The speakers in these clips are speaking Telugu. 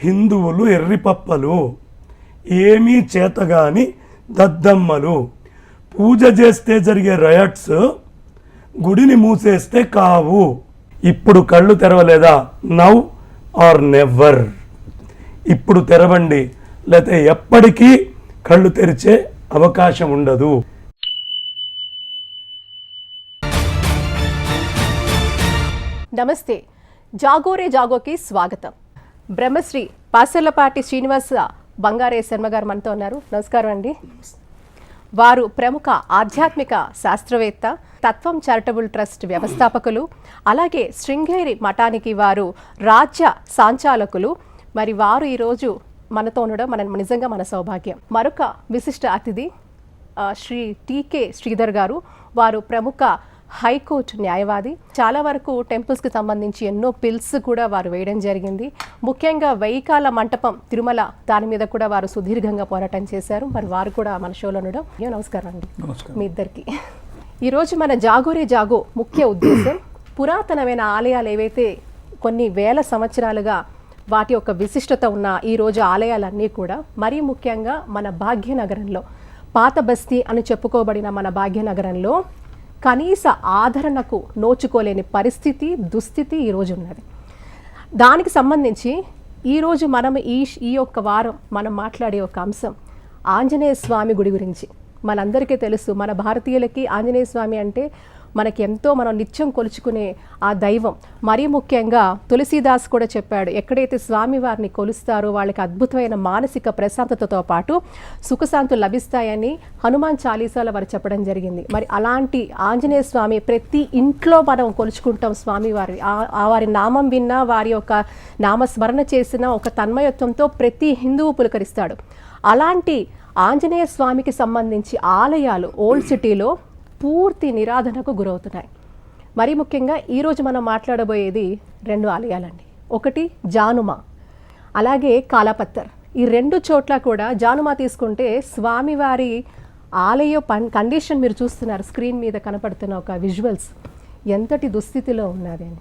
హిందువులు ఎర్రిపప్పలు, ఏమీ చేతగాని దద్దమ్మలు, పూజ చేస్తే జరిగే రయట్స్ గుడిని మూసేస్తే కావు. ఇప్పుడు కళ్ళు తెరవలేదా? Now are never. ఇప్పుడు తెరవండి, లేకపోతే ఎప్పటికీ కళ్ళు తెరిచే అవకాశం ఉండదు. నమస్తే, జాగోరే జాగోకి స్వాగతం. బ్రహ్మశ్రీ పాసర్లపాటి శ్రీనివాస బంగారే శర్మ గారు మనతో ఉన్నారు. నమస్కారం అండి. వారు ప్రముఖ ఆధ్యాత్మిక శాస్త్రవేత్త, తత్వం చారిటబుల్ ట్రస్ట్ వ్యవస్థాపకులు, అలాగే శృంగేరి మఠానికి వారు రాజ్య సంచాలకులు. మరి వారు ఈరోజు మనతో ఉండడం నిజంగా మన సౌభాగ్యం. మరొక విశిష్ట అతిథి శ్రీ టీకే శ్రీధర్ గారు. వారు ప్రముఖ హైకోర్టు న్యాయవాది. చాలా వరకు టెంపుల్స్కి సంబంధించి ఎన్నో పిల్స్ కూడా వారు వేయడం జరిగింది. ముఖ్యంగా వెయ్యికాల మంటపం తిరుమల, దాని మీద కూడా వారు సుదీర్ఘంగా పోరాటం చేశారు. మరి వారు కూడా మన షోలో ఉండడం. నమస్కారం అండి మీ ఇద్దరికి. ఈరోజు మన జాగోరే జాగో ముఖ్య ఉద్దేశం పురాతనమైన ఆలయాలు ఏవైతే కొన్ని వేల సంవత్సరాలుగా వాటి యొక్క విశిష్టత ఉన్న ఈరోజు ఆలయాలన్నీ కూడా, మరీ ముఖ్యంగా మన భాగ్యనగరంలో, పాత బస్తీ అని చెప్పుకోబడిన మన భాగ్యనగరంలో కనీస ఆదరణకు నోచుకోలేని పరిస్థితి, దుస్థితి ఈరోజు ఉన్నది. దానికి సంబంధించి ఈరోజు మనం ఈ యొక్క వారం మనం మాట్లాడే ఒక అంశం ఆంజనేయ స్వామి గుడి గురించి. మనందరికీ తెలుసు, మన భారతీయులకి ఆంజనేయ స్వామి అంటే మనకి ఎంతో మనం నిత్యం కొలుచుకునే ఆ దైవం. మరీ ముఖ్యంగా తులసీదాస్ కూడా చెప్పాడు, ఎక్కడైతే స్వామి వారిని కొలుస్తారో వాళ్ళకి అద్భుతమైన మానసిక ప్రశాంతతతో పాటు సుఖశాంతులు లభిస్తాయని హనుమాన్ చాలీసాలో వారు చెప్పడం జరిగింది. మరి అలాంటి ఆంజనేయ స్వామి ప్రతి ఇంట్లో మనం కొలుచుకుంటాం. స్వామి వారి నామం విన్నా, వారి యొక్క నామస్మరణ చేసిన ఒక తన్మయత్వంతో ప్రతి హిందువు పులకరిస్తాడు. అలాంటి ఆంజనేయ స్వామికి సంబంధించి ఆలయాలు ఓల్డ్ సిటీలో పూర్తి నిరాధనకు గురవుతున్నాయి. మరీ ముఖ్యంగా ఈరోజు మనం మాట్లాడబోయేది 2 ఆలయాలండి. ఒకటి జానుమా, అలాగే కాలాపత్తర్. ఈ 2 చోట్ల కూడా జానుమా తీసుకుంటే స్వామివారి ఆలయ కండిషన్ మీరు చూస్తున్నారు, స్క్రీన్ మీద కనపడుతున్న ఒక విజువల్స్ ఎంతటి దుస్థితిలో ఉన్నది అని.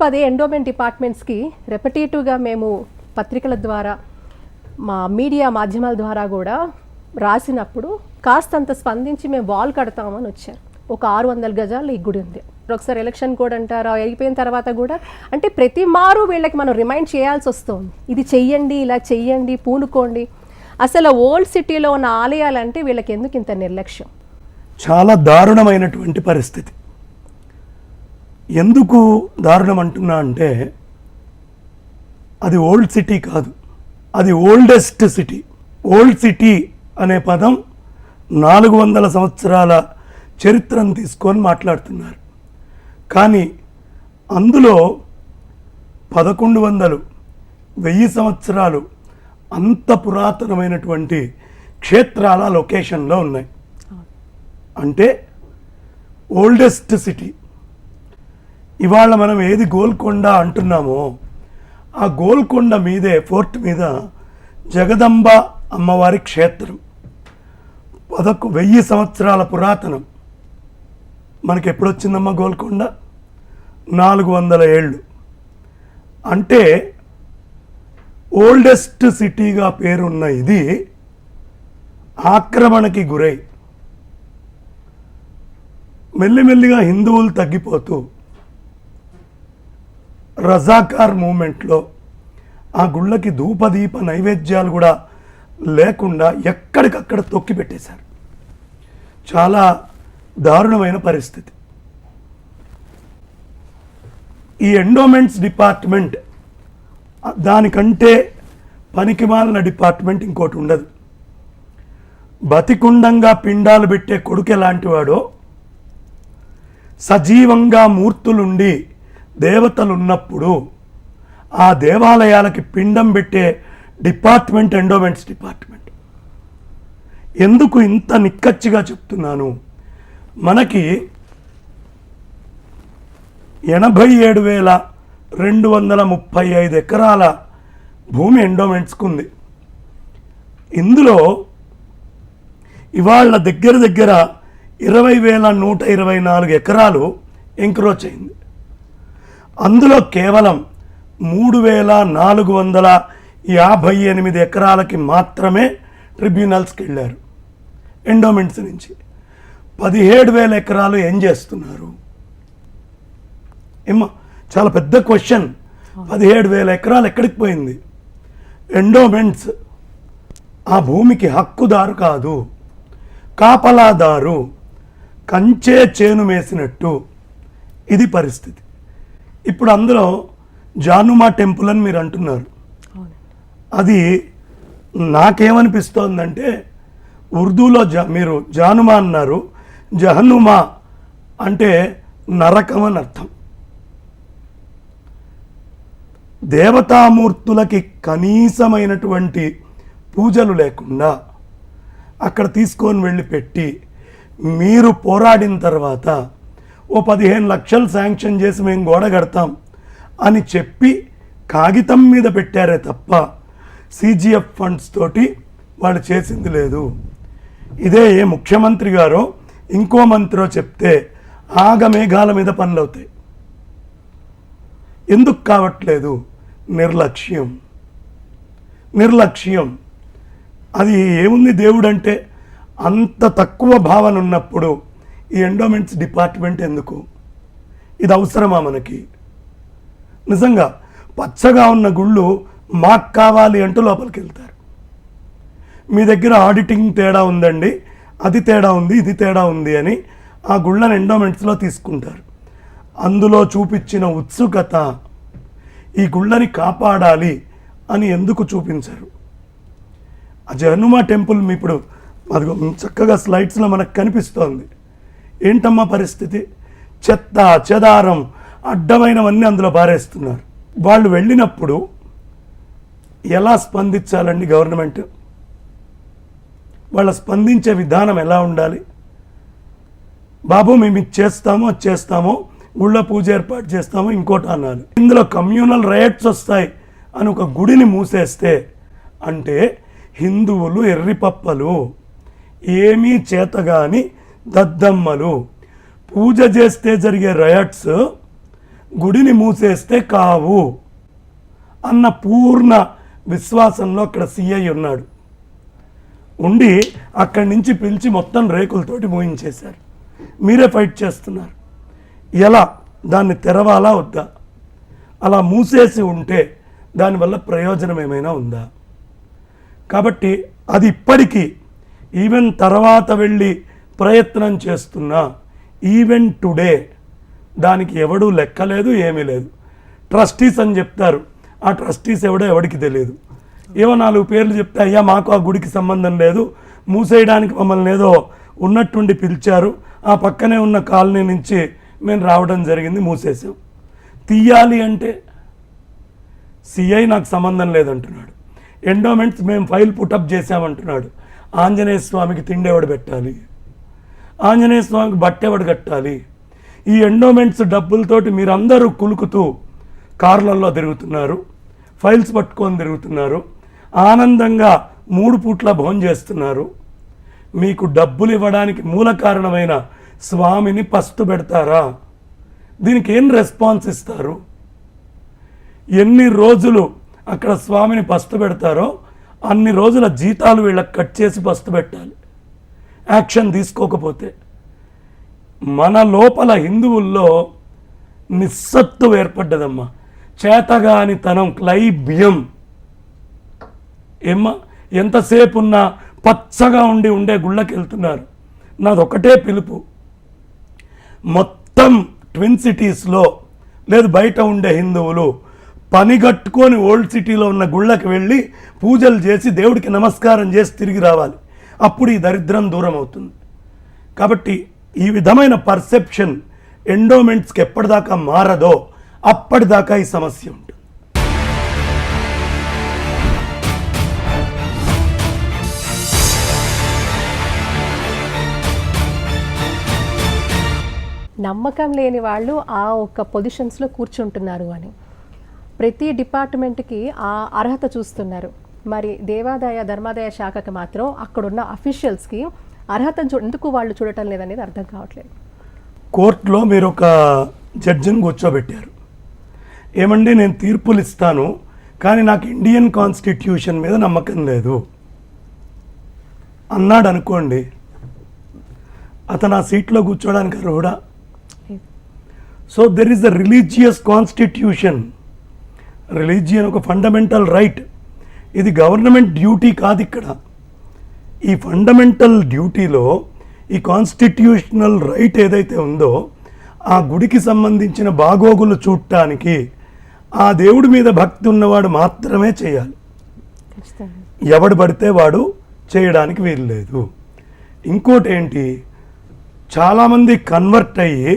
పదే ఎండోమెంట్ డిపార్ట్మెంట్స్కి రెపిటేటివ్గా మేము పత్రికల ద్వారా, మా మీడియా మాధ్యమాల ద్వారా కూడా రాసినప్పుడు కాస్తంత స్పందించి మేము వాల్ కడతామని వచ్చారు. ఒక 600 గజాలు ఈ గుడి ఉంది. ఒకసారి ఎలక్షన్ కూడా అంటారు, అయిపోయిన తర్వాత కూడా అంటే ప్రతి మారు వీళ్ళకి మనం రిమైండ్ చేయాల్సి వస్తుంది, ఇది చెయ్యండి, ఇలా చెయ్యండి, పూనుకోండి. అసలు ఓల్డ్ సిటీలో ఉన్న ఆలయాలంటే వీళ్ళకి ఎందుకు ఇంత నిర్లక్ష్యం? చాలా దారుణమైనటువంటి పరిస్థితి. ఎందుకు దారుణం అంటున్నా అంటే, అది ఓల్డ్ సిటీ కాదు, అది ఓల్డెస్ట్ సిటీ. ఓల్డ్ సిటీ అనే పదం 400 సంవత్సరాల చరిత్రను తీసుకొని మాట్లాడుతున్నారు. కానీ అందులో 1100, 1000 సంవత్సరాలు అంత పురాతనమైనటువంటి క్షేత్రాల లొకేషన్లో ఉన్నాయి. అంటే ఓల్డెస్ట్ సిటీ. ఇవాళ మనం ఏది గోల్కొండ అంటున్నామో, ఆ గోల్కొండ మీదే, ఫోర్ట్ మీద జగదంబ అమ్మవారి క్షేత్రం. 1000 సంవత్సరాల పురాతనం. మనకి ఎప్పుడొచ్చిందమ్మా గోల్కొండ? 400 ఏళ్ళు. అంటే ఓల్డెస్ట్ సిటీగా పేరున్న ఇది ఆక్రమణకి గురై మెల్లిమెల్లిగా హిందువులు తగ్గిపోతూ రజాకార్ మూమెంట్లో ఆ గుళ్ళకి ధూపదీప నైవేద్యాలు కూడా లేకుండా ఎక్కడికక్కడ తొక్కి పెట్టేశారు. చాలా దారుణమైన పరిస్థితి. ఈ ఎండోమెంట్స్ డిపార్ట్మెంట్ దానికంటే పనికిమాలిన డిపార్ట్మెంట్ ఇంకోటి ఉండదు. బతికుండంగా పిండాలు పెట్టే కొడుకు ఎలాంటి వాడో, సజీవంగా మూర్తులుండి దేవతలున్నప్పుడు ఆ దేవాలయాలకి పిండం పెట్టే డిపార్ట్మెంట్ ఎండోమెంట్స్ డిపార్ట్మెంట్. ఎందుకు ఇంత నిక్కచ్చిగా చెప్తున్నాను? మనకి 87,235 ఎకరాల భూమి ఎండోమెంట్స్కు ఉంది. ఇందులో ఇవాళ దగ్గర 20,124 ఎకరాలు ఎంక్రోచ్ అయింది. అందులో కేవలం 3,400 58 ఎకరాలకి మాత్రమే ట్రిబ్యునల్స్కి వెళ్ళారు ఎండోమెంట్స్ నుంచి. 17,000 ఎకరాలు ఏం చేస్తున్నారు? ఏమో చాలా పెద్ద క్వశ్చన్. 17,000 ఎకరాలు ఎక్కడికి పోయింది? ఎండోమెంట్స్ ఆ భూమికి హక్కుదారు కాదు, కాపలాదారు, కంచే చేను మేసినట్టు. ఇది పరిస్థితి. ఇప్పుడు అందులో జానుమా టెంపుల్ అని మీరు అంటున్నారు. అది నాకేమనిపిస్తోందంటే ఉర్దూలో మీరు జానుమా అన్నారు, జహనుమా అంటే నరకం అని అర్థం. దేవతామూర్తులకి కనీసమైనటువంటి పూజలు లేకుండా అక్కడ తీసుకొని వెళ్ళి పెట్టి మీరు పోరాడిన తర్వాత ఓ 15 లక్షలు శాంక్షన్ చేసి మేము గోడ కడతాం అని చెప్పి కాగితం మీద పెట్టారే తప్ప సిజిఎఫ్ ఫండ్స్ తోటి వాళ్ళు చేసింది లేదు. ఇదే ఏ ముఖ్యమంత్రి గారో ఇంకో మంత్రో చెప్తే ఆగమేఘాల మీద పనులు అవుతాయి. ఎందుకు కావట్లేదు? నిర్లక్ష్యం. అది ఏముంది? దేవుడు అంటే అంత తక్కువ భావన ఉన్నప్పుడు ఈ ఎండోమెంట్స్ డిపార్ట్మెంట్ ఎందుకు? ఇది అవసరమా మనకి? నిజంగా పచ్చగా ఉన్న గుళ్ళు మాకు కావాలి అంటూ లోపలికి వెళ్తారు. మీ దగ్గర ఆడిటింగ్ తేడా ఉందండి, అది తేడా ఉంది, ఇది తేడా ఉంది అని ఆ గుళ్ళని ఎండోమెంట్స్లో తీసుకుంటారు. అందులో చూపించిన ఉత్సుకత ఈ గుళ్ళని కాపాడాలి అని ఎందుకు చూపించరు? ఆ జహనుమా టెంపుల్ మీ ఇప్పుడు అదిగో చక్కగా స్లైడ్స్లో మనకు కనిపిస్తోంది. ఏంటమ్మా పరిస్థితి? చెత్త చెదారం అడ్డమైనవన్నీ అందులో పారేస్తున్నారు. వాళ్ళు వెళ్ళినప్పుడు ఎలా స్పందించాలండి గవర్నమెంట్? వాళ్ళ స్పందించే విధానం ఎలా ఉండాలి? బాబు మేము ఇది చేస్తామో అది చేస్తామో, గుళ్ళ పూజ ఏర్పాటు చేస్తామో ఇంకోటి అనాలి. ఇందులో కమ్యూనల్ రైట్స్ వస్తాయి అని ఒక గుడిని మూసేస్తే అంటే హిందువులు ఎర్రిపప్పలు, ఏమీ చేతగాని దద్దమ్మలు, పూజ చేస్తే జరిగే రయట్స్ గుడిని మూసేస్తే కావు అన్న పూర్ణ విశ్వాసంలో అక్కడ సిఐ ఉన్నాడు. ఉండి అక్కడి నుంచి పిలిచి మొత్తం రేకులతోటి మూయించేశారు. మీరే ఫైట్ చేస్తున్నారు. ఎలా దాన్ని తెరవాలా వద్దా? అలా మూసేసి ఉంటే దానివల్ల ప్రయోజనం ఏమైనా ఉందా? కాబట్టి అది ఇప్పటికీ ఈవెన్ తర్వాత వెళ్ళి ప్రయత్నం చేస్తున్నా ఈవెన్ టుడే దానికి ఎవడూ లెక్కలేదు, ఏమీ లేదు. ట్రస్టీస్ అని చెప్తారు. ఆ ట్రస్టీస్ ఎవడో ఎవడికి తెలియదు. ఏవో 4 పేర్లు చెప్తే అయ్యా మాకు ఆ గుడికి సంబంధం లేదు, మూసేయడానికి మమ్మల్ని ఏదో ఉన్నట్టుండి పిలిచారు, ఆ పక్కనే ఉన్న కాలనీ నుంచి మేము రావడం జరిగింది, మూసేసాం. తీయాలి అంటే సిఐ నాకు సంబంధం లేదంటున్నాడు. ఎండోమెంట్స్ మేము ఫైల్ పుటప్ చేసామంటున్నాడు. ఆంజనేయ స్వామికి తిండి ఎవడు పెట్టాలి? ఆంజనేయ స్వామికి బట్ట ఎవడు కట్టాలి? ఈ ఎండోమెంట్స్ డబ్బులతోటి మీరందరూ కులుకుతూ కార్లలో తిరుగుతున్నారు, ఫైల్స్ పట్టుకొని తిరుగుతున్నారు, ఆనందంగా 3 పూట్ల భోజనం చేస్తున్నారు. మీకు డబ్బులు ఇవ్వడానికి మూల కారణమైన స్వామిని పస్తు పెడతారా? దీనికి ఏం రెస్పాన్స్ ఇస్తారు? ఎన్ని రోజులు అక్కడ స్వామిని పస్తు పెడతారో అన్ని రోజుల జీతాలు వీళ్ళకి కట్ చేసి పస్తు పెట్టాలి యాక్షన్ తీసుకోకపోతే. మన లోపల హిందువుల్లో నిస్సత్తు ఏర్పడ్డదమ్మా. చేతగానితనం, క్లైబ్యం. ఏమ్మా ఎంతసేపు ఉన్నా పచ్చగా ఉండే గుళ్ళకి వెళ్తున్నారు. నాదొకటే పిలుపు, మొత్తం ట్విన్ సిటీస్లో లేదు బయట ఉండే హిందువులు పనిగట్టుకొని ఓల్డ్ సిటీలో ఉన్న గుళ్ళకి వెళ్ళి పూజలు చేసి దేవుడికి నమస్కారం చేసి తిరిగి రావాలి. అప్పుడు ఈ దరిద్రం దూరం అవుతుంది. కాబట్టి ఈ విధమైన పర్సెప్షన్ ఎండోమెంట్స్కి ఎప్పటిదాకా మారదో అప్పటిదాకా ఈ సమస్య ఉంటుంది. నమ్మకం లేని వాళ్ళు ఆ ఒక్క పొజిషన్స్లో కూర్చుంటున్నారు అని ప్రతి డిపార్ట్మెంట్కి ఆ అర్హత చూస్తున్నారు. మరి దేవాదాయ ధర్మాదాయ శాఖకి మాత్రం అక్కడున్న అఫీషియల్స్కి అర్హత ఎందుకు వాళ్ళు చూడటం లేదనేది అర్థం కావట్లేదు. కోర్టులో మీరు ఒక జడ్జిని కూర్చోబెట్టారు. ఏమండి నేను తీర్పులు ఇస్తాను, కానీ నాకు ఇండియన్ కాన్స్టిట్యూషన్ మీద నమ్మకం లేదు అన్నాడు అనుకోండి, అతను ఆ సీట్లో కూర్చోడానికి అర్హుడా? So there is the religious constitution. Religion ఒక ఫండమెంటల్ రైట్. ఇది గవర్నమెంట్ డ్యూటీ కాదు. ఇక్కడ ఈ ఫండమెంటల్ డ్యూటీలో ఈ కాన్స్టిట్యూషనల్ రైట్ ఏదైతే ఉందో ఆ గుడికి సంబంధించిన బాగోగులు చూడటానికి ఆ దేవుడి మీద భక్తి ఉన్నవాడు మాత్రమే చేయాలి. ఎవడు పడితే వాడు చేయడానికి వీలు లేదు. ఇంకోటి ఏంటి, చాలామంది కన్వర్ట్ అయ్యి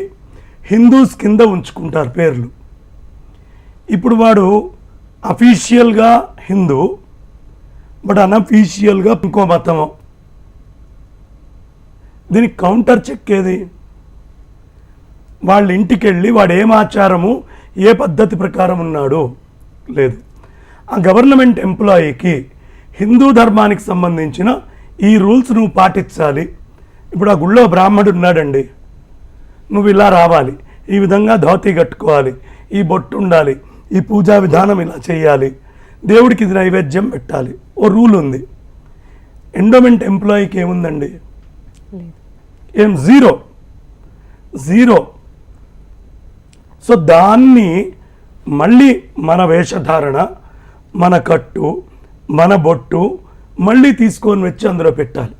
హిందూస్ కింద ఉంచుకుంటారు పేర్లు. ఇప్పుడు వాడు అఫీషియల్గా హిందూ, బట్ అన్అఫీషియల్గా ఇంకో మతము. దీనికి కౌంటర్ చెక్ ఏది? వాళ్ళ ఇంటికి వెళ్ళి వాడు ఏం ఆచారము ఏ పద్ధతి ప్రకారం ఉన్నాడు లేదు. ఆ గవర్నమెంట్ ఎంప్లాయీకి హిందూ ధర్మానికి సంబంధించిన ఈ రూల్స్ నువ్వు పాటించాలి. ఇప్పుడు ఆ గుళ్ళో బ్రాహ్మడు ఉన్నాడండి, నువ్వు ఇలా రావాలి, ఈ విధంగా ధోతి కట్టుకోవాలి, ఈ బొట్టు ఉండాలి, ఈ పూజా విధానం ఇలా చేయాలి, దేవుడికి ఇది నైవేద్యం పెట్టాలి, ఓ రూల్ ఉంది. ఎండోమెంట్ ఎంప్లాయీకి ఏముందండి? ఏం? జీరో. సో దాన్ని మళ్ళీ మన వేషధారణ, మన కట్టు, మన బొట్టు మళ్ళీ తీసుకొని వచ్చి అందులో పెట్టాలి.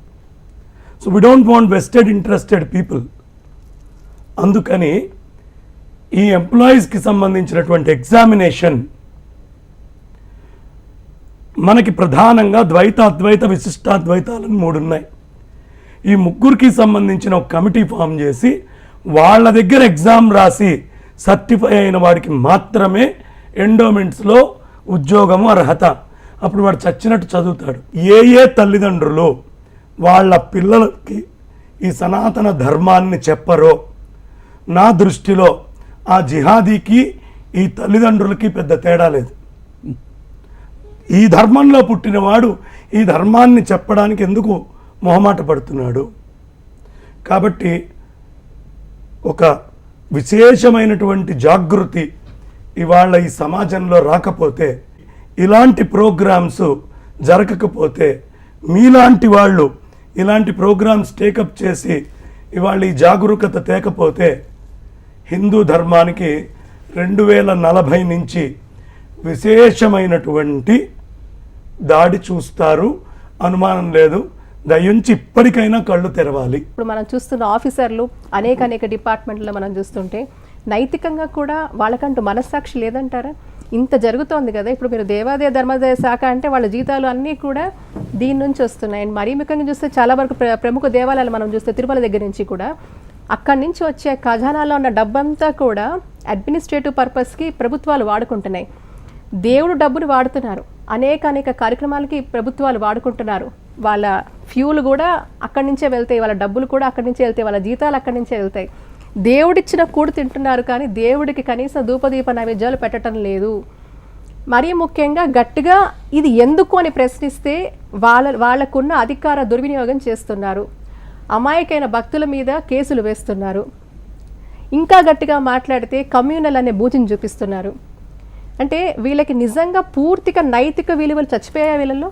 So we don't want vested interested people. అందుకని ఈ ఎంప్లాయీస్కి సంబంధించినటువంటి ఎగ్జామినేషన్ మనకి ప్రధానంగా ద్వైత, అద్వైత, విశిష్టాద్వైతాలను 3 ఉన్నాయి. ఈ ముగ్గురికి సంబంధించిన ఒక కమిటీ ఫామ్ చేసి వాళ్ళ దగ్గర ఎగ్జామ్ రాసి సర్టిఫై అయిన వాడికి మాత్రమే ఎండోమెంట్స్లో ఉద్యోగము, అర్హత. అప్పుడు వాడు చచ్చినట్టు చదువుతాడు. ఏ తల్లిదండ్రులు వాళ్ళ పిల్లలకి ఈ సనాతన ధర్మాన్ని చెప్పరో, నా దృష్టిలో ఆ జిహాదీకి ఈ తల్లిదండ్రులకి పెద్ద తేడా లేదు. ఈ ధర్మంలో పుట్టినవాడు ఈ ధర్మాన్ని చెప్పడానికి ఎందుకు మొహమాట పడుతున్నాడు? కాబట్టి ఒక విశేషమైనటువంటి జాగృతి ఇవాళ ఈ సమాజంలో రాకపోతే, ఇలాంటి ప్రోగ్రామ్స్ జరగకపోతే, మీలాంటి వాళ్ళు ఇలాంటి ప్రోగ్రామ్స్ టేకప్ చేసి ఇవాళ ఈ జాగరూకత తేకపోతే హిందూ ధర్మానికి 2040 నుంచి విశేషమైనటువంటి దాడి చూస్తారు, అనుమానం లేదు. దయించి ఇప్పటికైనా కళ్ళు తెరవాలి. ఇప్పుడు మనం చూస్తున్న ఆఫీసర్లు అనేక డిపార్ట్మెంట్లో మనం చూస్తుంటే నైతికంగా కూడా వాళ్ళకంటూ మనస్సాక్షి లేదంటారా? ఇంత జరుగుతోంది కదా. ఇప్పుడు మీరు దేవాదాయ ధర్మాదాయ శాఖ అంటే వాళ్ళ జీతాలు అన్నీ కూడా దీని నుంచి వస్తున్నాయి. అండ్ మరీ ముఖ్యంగా చూస్తే చాలా వరకు ప్రముఖ దేవాలయాలు మనం చూస్తే తిరుమల దగ్గర నుంచి కూడా అక్కడి నుంచి వచ్చే ఖజానాలో ఉన్న డబ్బంతా కూడా అడ్మినిస్ట్రేటివ్ పర్పస్కి ప్రభుత్వాలు వాడుకుంటున్నాయి. దేవుడు డబ్బును వాడుతున్నారు, అనేక కార్యక్రమాలకి ప్రభుత్వాలు వాడుకుంటున్నారు. వాళ్ళ ఫ్యూల్ కూడా అక్కడి నుంచే వెళ్తాయి, వాళ్ళ డబ్బులు కూడా అక్కడి నుంచే వెళ్తాయి, వాళ్ళ జీతాలు అక్కడి నుంచే వెళ్తాయి. దేవుడిచ్చిన కూడు తింటున్నారు, కానీ దేవుడికి కనీసం ధూపదీప నైవేద్యాలు పెట్టడం లేదు. మరీ ముఖ్యంగా గట్టిగా ఇది ఎందుకు అని ప్రశ్నిస్తే వాళ్ళకున్న అధికార దుర్వినియోగం చేస్తున్నారు, అమాయకైన భక్తుల మీద కేసులు వేస్తున్నారు. ఇంకా గట్టిగా మాట్లాడితే కమ్యూనల్ అనే బూచిని చూపిస్తున్నారు. అంటే వీళ్ళకి నిజంగా పూర్తిగా నైతిక విలువలు చచ్చిపోయాయి వీళ్ళలో.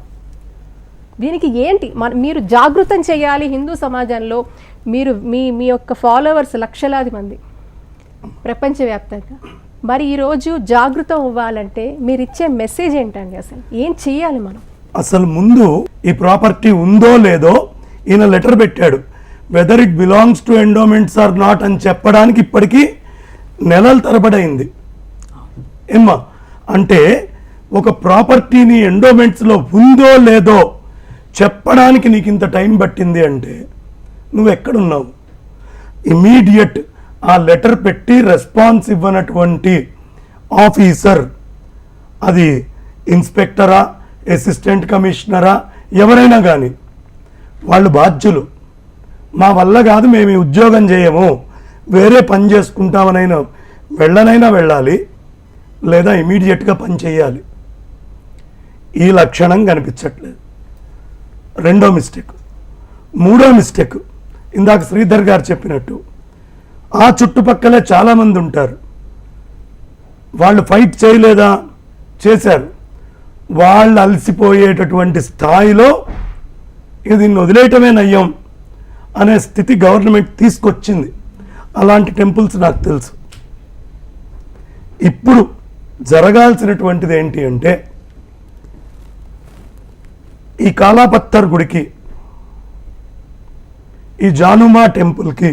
దీనికి ఏంటి మీరు జాగృతం చేయాలి హిందూ సమాజంలో. మీరు మీ యొక్క ఫాలోవర్స్ లక్షలాది మంది ప్రపంచవ్యాప్తంగా. మరి ఈరోజు జాగృతం అవ్వాలంటే మీరు ఇచ్చే మెసేజ్ ఏంటండి? అసలు ఏం చేయాలి మనం? అసలు ముందు ఈ ప్రాపర్టీ ఉందో లేదో ఈయన లెటర్ పెట్టాడు. Whether it belongs to endowments or not అని చెప్పడానికి ఇప్పటికీ నెలల తరబడైంది. ఏమ్మా అంటే ఒక ప్రాపర్టీని ఎండోమెంట్స్లో ఉందో లేదో చెప్పడానికి నీకు ఇంత టైం పట్టింది అంటే నువ్వు ఎక్కడున్నావు? ఇమీడియట్ ఆ లెటర్ పెట్టి రెస్పాన్స్ ఇవ్వనటువంటి ఆఫీసర్, అది ఇన్స్పెక్టరా, అసిస్టెంట్ కమిషనరా, ఎవరైనా కానీ వాళ్ళు బాధ్యులు. మా వల్ల కాదు, మేము ఈ ఉద్యోగం చేయము, వేరే పని చేసుకుంటామనైనా వెళ్ళాలి, లేదా ఇమీడియట్గా పని చేయాలి. ఈ లక్షణం కనిపించట్లేదు. రెండో మిస్టేక్. మూడో మిస్టేక్, ఇందాక శ్రీధర్ గారు చెప్పినట్టు ఆ చుట్టుపక్కలే చాలామంది ఉంటారు. వాళ్ళు ఫైట్ చేయలేదా? చేశారు. వాళ్ళు అలసిపోయేటటువంటి స్థాయిలో ఇక దీన్ని వదిలేయటమే నయ్యం అనే స్థితి గవర్నమెంట్ తీసుకొచ్చింది. అలాంటి టెంపుల్స్ నాకు తెలుసు. ఇప్పుడు జరగాల్సినటువంటిది ఏంటి అంటే, ఈ కాలాపత్తర్ గుడికి, ఈ జానుమా టెంపుల్కి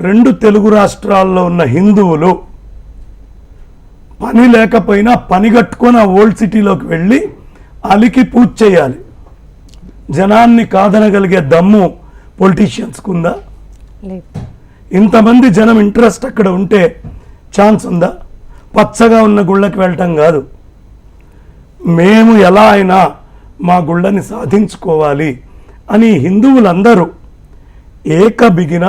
2 తెలుగు రాష్ట్రాల్లో ఉన్న హిందువులు పని లేకపోయినా పని కట్టుకొని ఆ ఓల్డ్ సిటీలోకి వెళ్ళి అలికి పూజ చేయాలి. జనాన్ని కాదనగలిగే దమ్ము పొలిటీషియన్స్కి ఉందా? ఇంతమంది జనం ఇంట్రెస్ట్ అక్కడ ఉంటే ఛాన్స్ ఉందా? పచ్చగా ఉన్న గుళ్ళకి వెళ్ళటం కాదు, మేము ఎలా అయినా మా గుళ్ళని సాధించుకోవాలి అని హిందువులందరూ ఏకబిగిన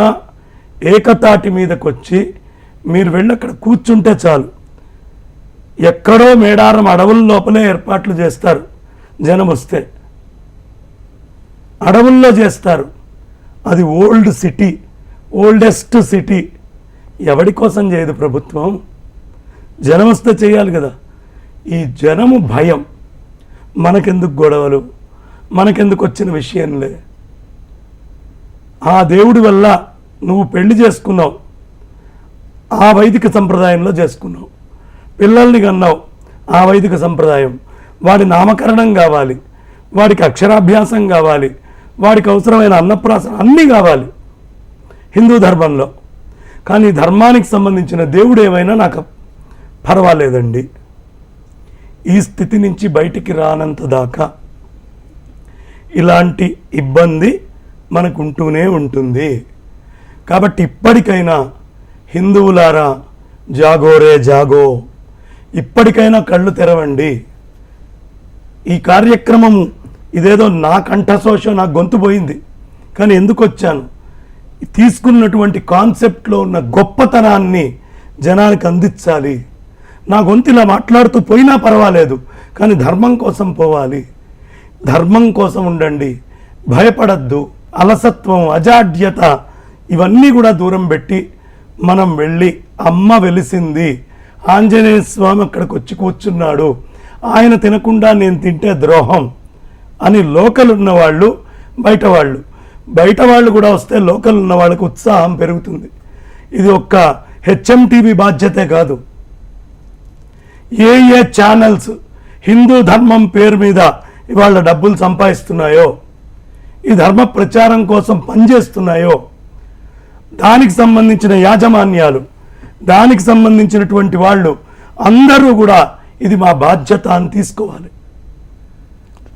ఏకతాటి మీదకి వచ్చి మీరు వెళ్ళి అక్కడ కూర్చుంటే చాలు. ఎక్కడో మేడారం అడవుల లోపలే ఏర్పాట్లు చేస్తారు. జనం వస్తే అడవుల్లో చేస్తారు. అది ఓల్డ్ సిటీ, ఓల్డెస్ట్ సిటీ. ఎవడి కోసం చేయదు ప్రభుత్వం? జనం వస్తే చేయాలి కదా. ఈ జనము భయం, మనకెందుకు గొడవలు, మనకెందుకు వచ్చిన విషయంలే. ఆ దేవుడి వల్ల నువ్వు పెళ్లి చేసుకున్నావు, ఆ వైదిక సంప్రదాయంలో చేసుకున్నావు, పిల్లల్ని కన్నావు, ఆ వైదిక సంప్రదాయం. వాడి నామకరణం కావాలి, వాడికి అక్షరాభ్యాసం కావాలి, వాడికి అవసరమైన అన్నప్రాసన అన్నీ కావాలి హిందూ ధర్మంలో. కానీ ధర్మానికి సంబంధించిన దేవుడు ఏమైనా నాకు పర్వాలేదండి. ఈ స్థితి నుంచి బయటికి రానంత దాకా ఇలాంటి ఇబ్బంది మనకు ఉంటూనే ఉంటుంది. కాబట్టి ఇప్పటికైనా హిందువులారా, జాగోరే జాగో, ఇప్పటికైనా కళ్ళు తెరవండి. ఈ కార్యక్రమం ఇదేదో నా కంఠశోషం, నా గొంతు పోయింది, కానీ ఎందుకు వచ్చాను? తీసుకున్నటువంటి కాన్సెప్ట్లో ఉన్న గొప్పతనాన్ని జనానికి అందించాలి. నా గొంతు ఇలా మాట్లాడుతూ పోయినా పర్వాలేదు, కానీ ధర్మం కోసం పోవాలి. ధర్మం కోసం ఉండండి, భయపడద్దు. అలసత్వం, అజాడ్యత ఇవన్నీ కూడా దూరం పెట్టి మనం వెళ్ళి అమ్మ వెలిసింది, ఆంజనేయ స్వామి అక్కడికి వచ్చి కూర్చున్నాడు, ఆయన తినకుండా నేను తింటే ద్రోహం అని లోకల్ ఉన్నవాళ్ళు, బయట వాళ్ళు కూడా వస్తే లోకల్ ఉన్న వాళ్ళకి ఉత్సాహం పెరుగుతుంది. ఇది ఒక్క హెచ్ఎంటీవీ బాధ్యతే కాదు. ఏ ఛానల్స్ హిందూ ధర్మం పేరు మీద ఇవాళ డబ్బులు సంపాదిస్తున్నాయో, ఈ ధర్మ ప్రచారం కోసం పనిచేస్తున్నాయో, దానికి సంబంధించిన యాజమాన్యాలు, దానికి సంబంధించినటువంటి వాళ్ళు అందరూ కూడా ఇది మా బాధ్యత అని తీసుకోవాలి.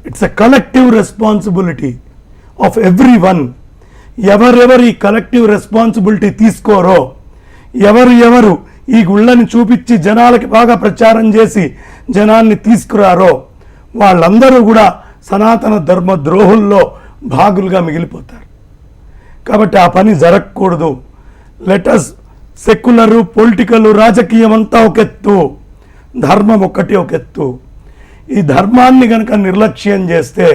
It's a collective responsibility of every one. ఎవరెవరు ఈ కలెక్టివ్ రెస్పాన్సిబిలిటీ తీసుకోరో, ఎవరు ఈ గుళ్ళని చూపించి జనాలకి బాగా ప్రచారం చేసి జనాన్ని తీసుకురారో, వాళ్ళందరూ కూడా సనాతన ధర్మ ద్రోహుల్లో భాగులుగా మిగిలిపోతారు. కాబట్టి ఆ పని జరగకూడదు. లెటస్ సెక్యులరు, పొలిటికల్, రాజకీయం అంతా ఒక ఎత్తు, ధర్మం ఒక్కటి ఒక ఎత్తు. ఈ ధర్మాన్ని కనుక నిర్లక్ష్యం చేస్తే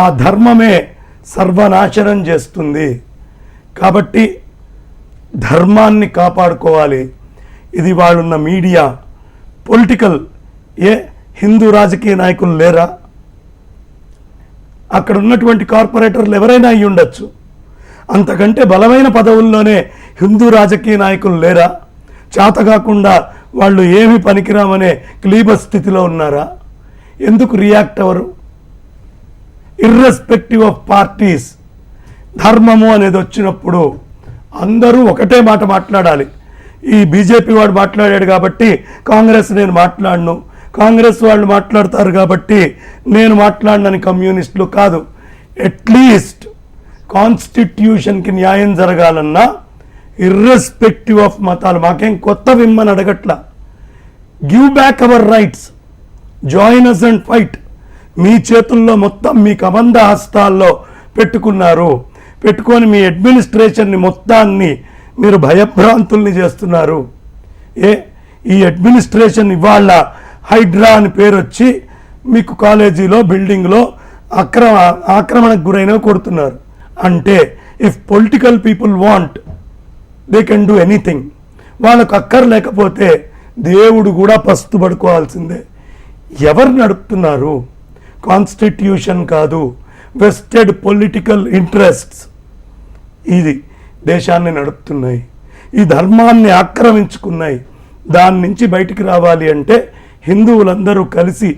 ఆ ధర్మమే సర్వనాశనం చేస్తుంది. కాబట్టి ధర్మాన్ని కాపాడుకోవాలి. ఇది వాళ్ళున్న మీడియా, పొలిటికల్, హిందూ రాజకీయ నాయకులు లేరా? అక్కడ ఉన్నటువంటి కార్పొరేటర్లు ఎవరైనా అయి ఉండొచ్చు. అంతకంటే బలమైన పదవుల్లోనే హిందూ రాజకీయ నాయకులు లేరా? చేతకాకుండా వాళ్ళు ఏమి పనికిరామనే క్లీబ స్థితిలో ఉన్నారా? ఎందుకు రియాక్ట్ అవ్వరు? ఇర్రెస్పెక్టివ్ ఆఫ్ పార్టీస్, ధర్మము అనేది వచ్చినప్పుడు అందరూ ఒకటే మాట మాట్లాడాలి. ఈ బీజేపీ వాడు మాట్లాడాడు కాబట్టి కాంగ్రెస్ నేను మాట్లాడను, కాంగ్రెస్ వాళ్ళు మాట్లాడతారు కాబట్టి నేను మాట్లాడనని కమ్యూనిస్టులు కాదు. అట్లీస్ట్ కాన్స్టిట్యూషన్కి న్యాయం జరగాలన్నా ఇర్రెస్పెక్టివ్ ఆఫ్ మతాలు, మాకేం కొత్త విమ్మని అడగట్లా. Give back our rights, join us and fight. మీ చేతుల్లో మొత్తం మీ కబంధ హస్తాల్లో పెట్టుకొని మీ అడ్మినిస్ట్రేషన్ని మొత్తాన్ని మీరు భయభ్రాంతుల్ని చేస్తున్నారు. ఈ అడ్మినిస్ట్రేషన్ ఇవాళ హైడ్రా అని పేరు వచ్చి మీకు కాలేజీలో, బిల్డింగ్లో ఆక్రమణకు గురైనవి కొడుతున్నారు. అంటే if political people want they can do anything. వాళ్ళకు అక్కర్లేకపోతే దేవుడు కూడా పస్తు పడుకోవాల్సిందే. ఎవరు నడుపుతున్నారు? కాన్స్టిట్యూషన్ కాదు, వెస్టెడ్ పొలిటికల్ ఇంట్రెస్ట్స్ ఇది దేశాన్ని నడుపుతున్నాయి, ఈ ధర్మాన్ని ఆక్రమించుకున్నాయి. దాని నుంచి బయటికి రావాలి అంటే హిందువులందరూ కలిసి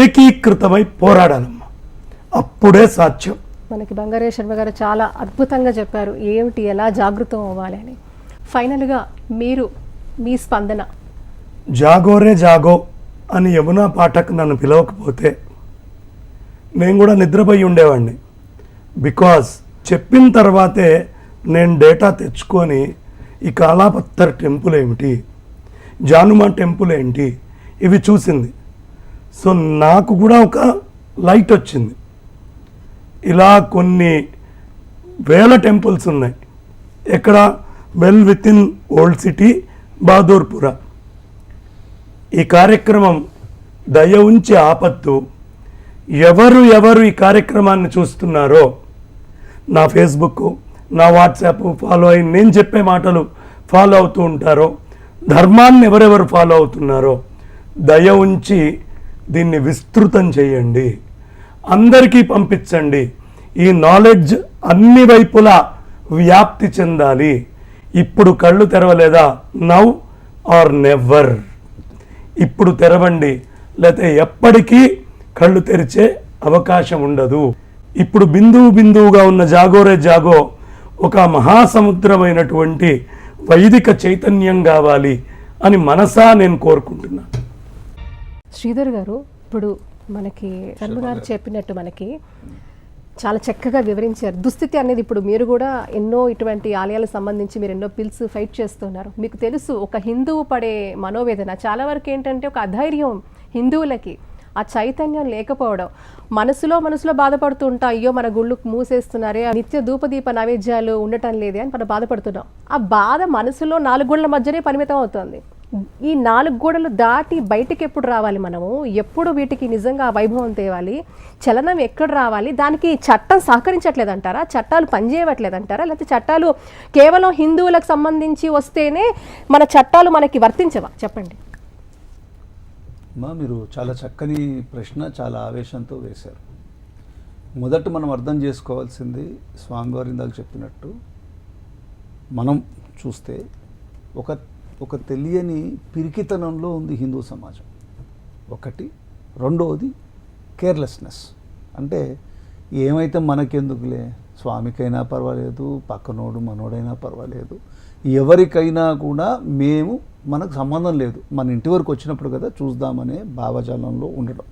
ఏకీకృతమై పోరాడాలమ్మా, అప్పుడే సాధ్యం. మనకి బంగారే శర్మ గారు చాలా అద్భుతంగా చెప్పారు ఏమిటి, ఎలా జాగృతం అవ్వాలి అని. ఫైనల్గా మీరు మీ స్పందన. జాగోరే జాగో అని యమునా పాఠక్ నన్ను పిలవకపోతే నేను కూడా నిద్రపోయి ఉండేవాడిని. బికాజ్ చెప్పిన తర్వాతే నేను డేటా తెచ్చుకొని ఈ కాలాపత్తర్ టెంపుల్ ఏమిటి, జానుమా టెంపుల్ ఏంటి, ఇవి చూసింది. సో నాకు కూడా ఒక లైట్ వచ్చింది. ఇలా కొన్ని వేల టెంపుల్స్ ఉన్నాయి. ఎక్కడ? Well with in old city, Bahadurpura. ఈ కార్యక్రమం దయ ఉంచి ఆపత్తు. ఎవరు ఈ కార్యక్రమాన్ని చూస్తున్నారో, నా ఫేస్బుక్, నా వాట్సాప్ ఫాలో అయి నేను చెప్పే మాటలు ఫాలో అవుతూ ఉంటారో, ధర్మాన్ని ఎవరెవరు ఫాలో అవుతున్నారో, దయ ఉంచి దీన్ని విస్తృతం చేయండి, అందరికీ పంపించండి. ఈ నాలెడ్జ్ అన్ని వైపులా వ్యాప్తి చెందాలి. ఇప్పుడు కళ్ళు తెరవలేదా? Now are never. ఇప్పుడు తెరవండి, లేకపోతే ఎప్పటికీ కళ్ళు తెరిచే అవకాశం ఉండదు. ఇప్పుడు బిందువుగా ఉన్న జాగోరే జాగో ఒక మహాసముద్రమైనటువంటి వైదిక చైతన్యం కావాలి అని మనసా నేను కోరుకుంటున్నాను. శ్రీధర్ గారు, ఇప్పుడు మనకి శర్మ గారు చెప్పినట్టు మనకి చాలా చక్కగా వివరించారు. దుస్థితి అనేది ఇప్పుడు మీరు కూడా ఎన్నో ఇటువంటి ఆలయాలకు సంబంధించి మీరు ఎన్నో పిల్స్ ఫైట్ చేస్తున్నారు. మీకు తెలుసు ఒక హిందువు పడే మనోవేదన చాలా వరకు ఏంటంటే ఒక అధైర్యం హిందువులకి, ఆ చైతన్యం లేకపోవడం, మనసులో బాధపడుతూ ఉంటాం. అయ్యో మన గుళ్ళు మూసేస్తున్నారే, నిత్య ధూపదీప నైవేద్యాలు ఉండటం లేదే అని మనం బాధపడుతున్నాం. ఆ బాధ మనసులో 4 గోడల మధ్యనే పరిమితం అవుతుంది. ఈ 4 గోడలు దాటి బయటికి ఎప్పుడు రావాలి మనము? ఎప్పుడు వీటికి నిజంగా వైభవం తేవాలి? చలనం ఎక్కడ రావాలి? దానికి చట్టం సహకరించట్లేదంటారా? చట్టాలు పనిచేయట్లేదంటారా? లేకపోతే చట్టాలు కేవలం హిందువులకు సంబంధించి వస్తేనే మన చట్టాలు మనకి వర్తించవా? చెప్పండి. మీరు చాలా చక్కని ప్రశ్న చాలా ఆవేశంతో వేశారు. మొదట మనం అర్థం చేసుకోవాల్సింది స్వామివారి ఇందాక చెప్పినట్టు, మనం చూస్తే ఒక తెలియని పిరికితనంలో ఉంది హిందూ సమాజం ఒకటి. రెండవది కేర్లెస్నెస్. అంటే ఏమైతే మనకెందుకులే, స్వామికైనా పర్వాలేదు, పక్కనోడు మనోడైనా పర్వాలేదు, ఎవరికైనా కూడా మనకు సంబంధం లేదు, మన ఇంటి వరకు వచ్చినప్పుడు కదా చూద్దామనే భావజాలంలో ఉండడం.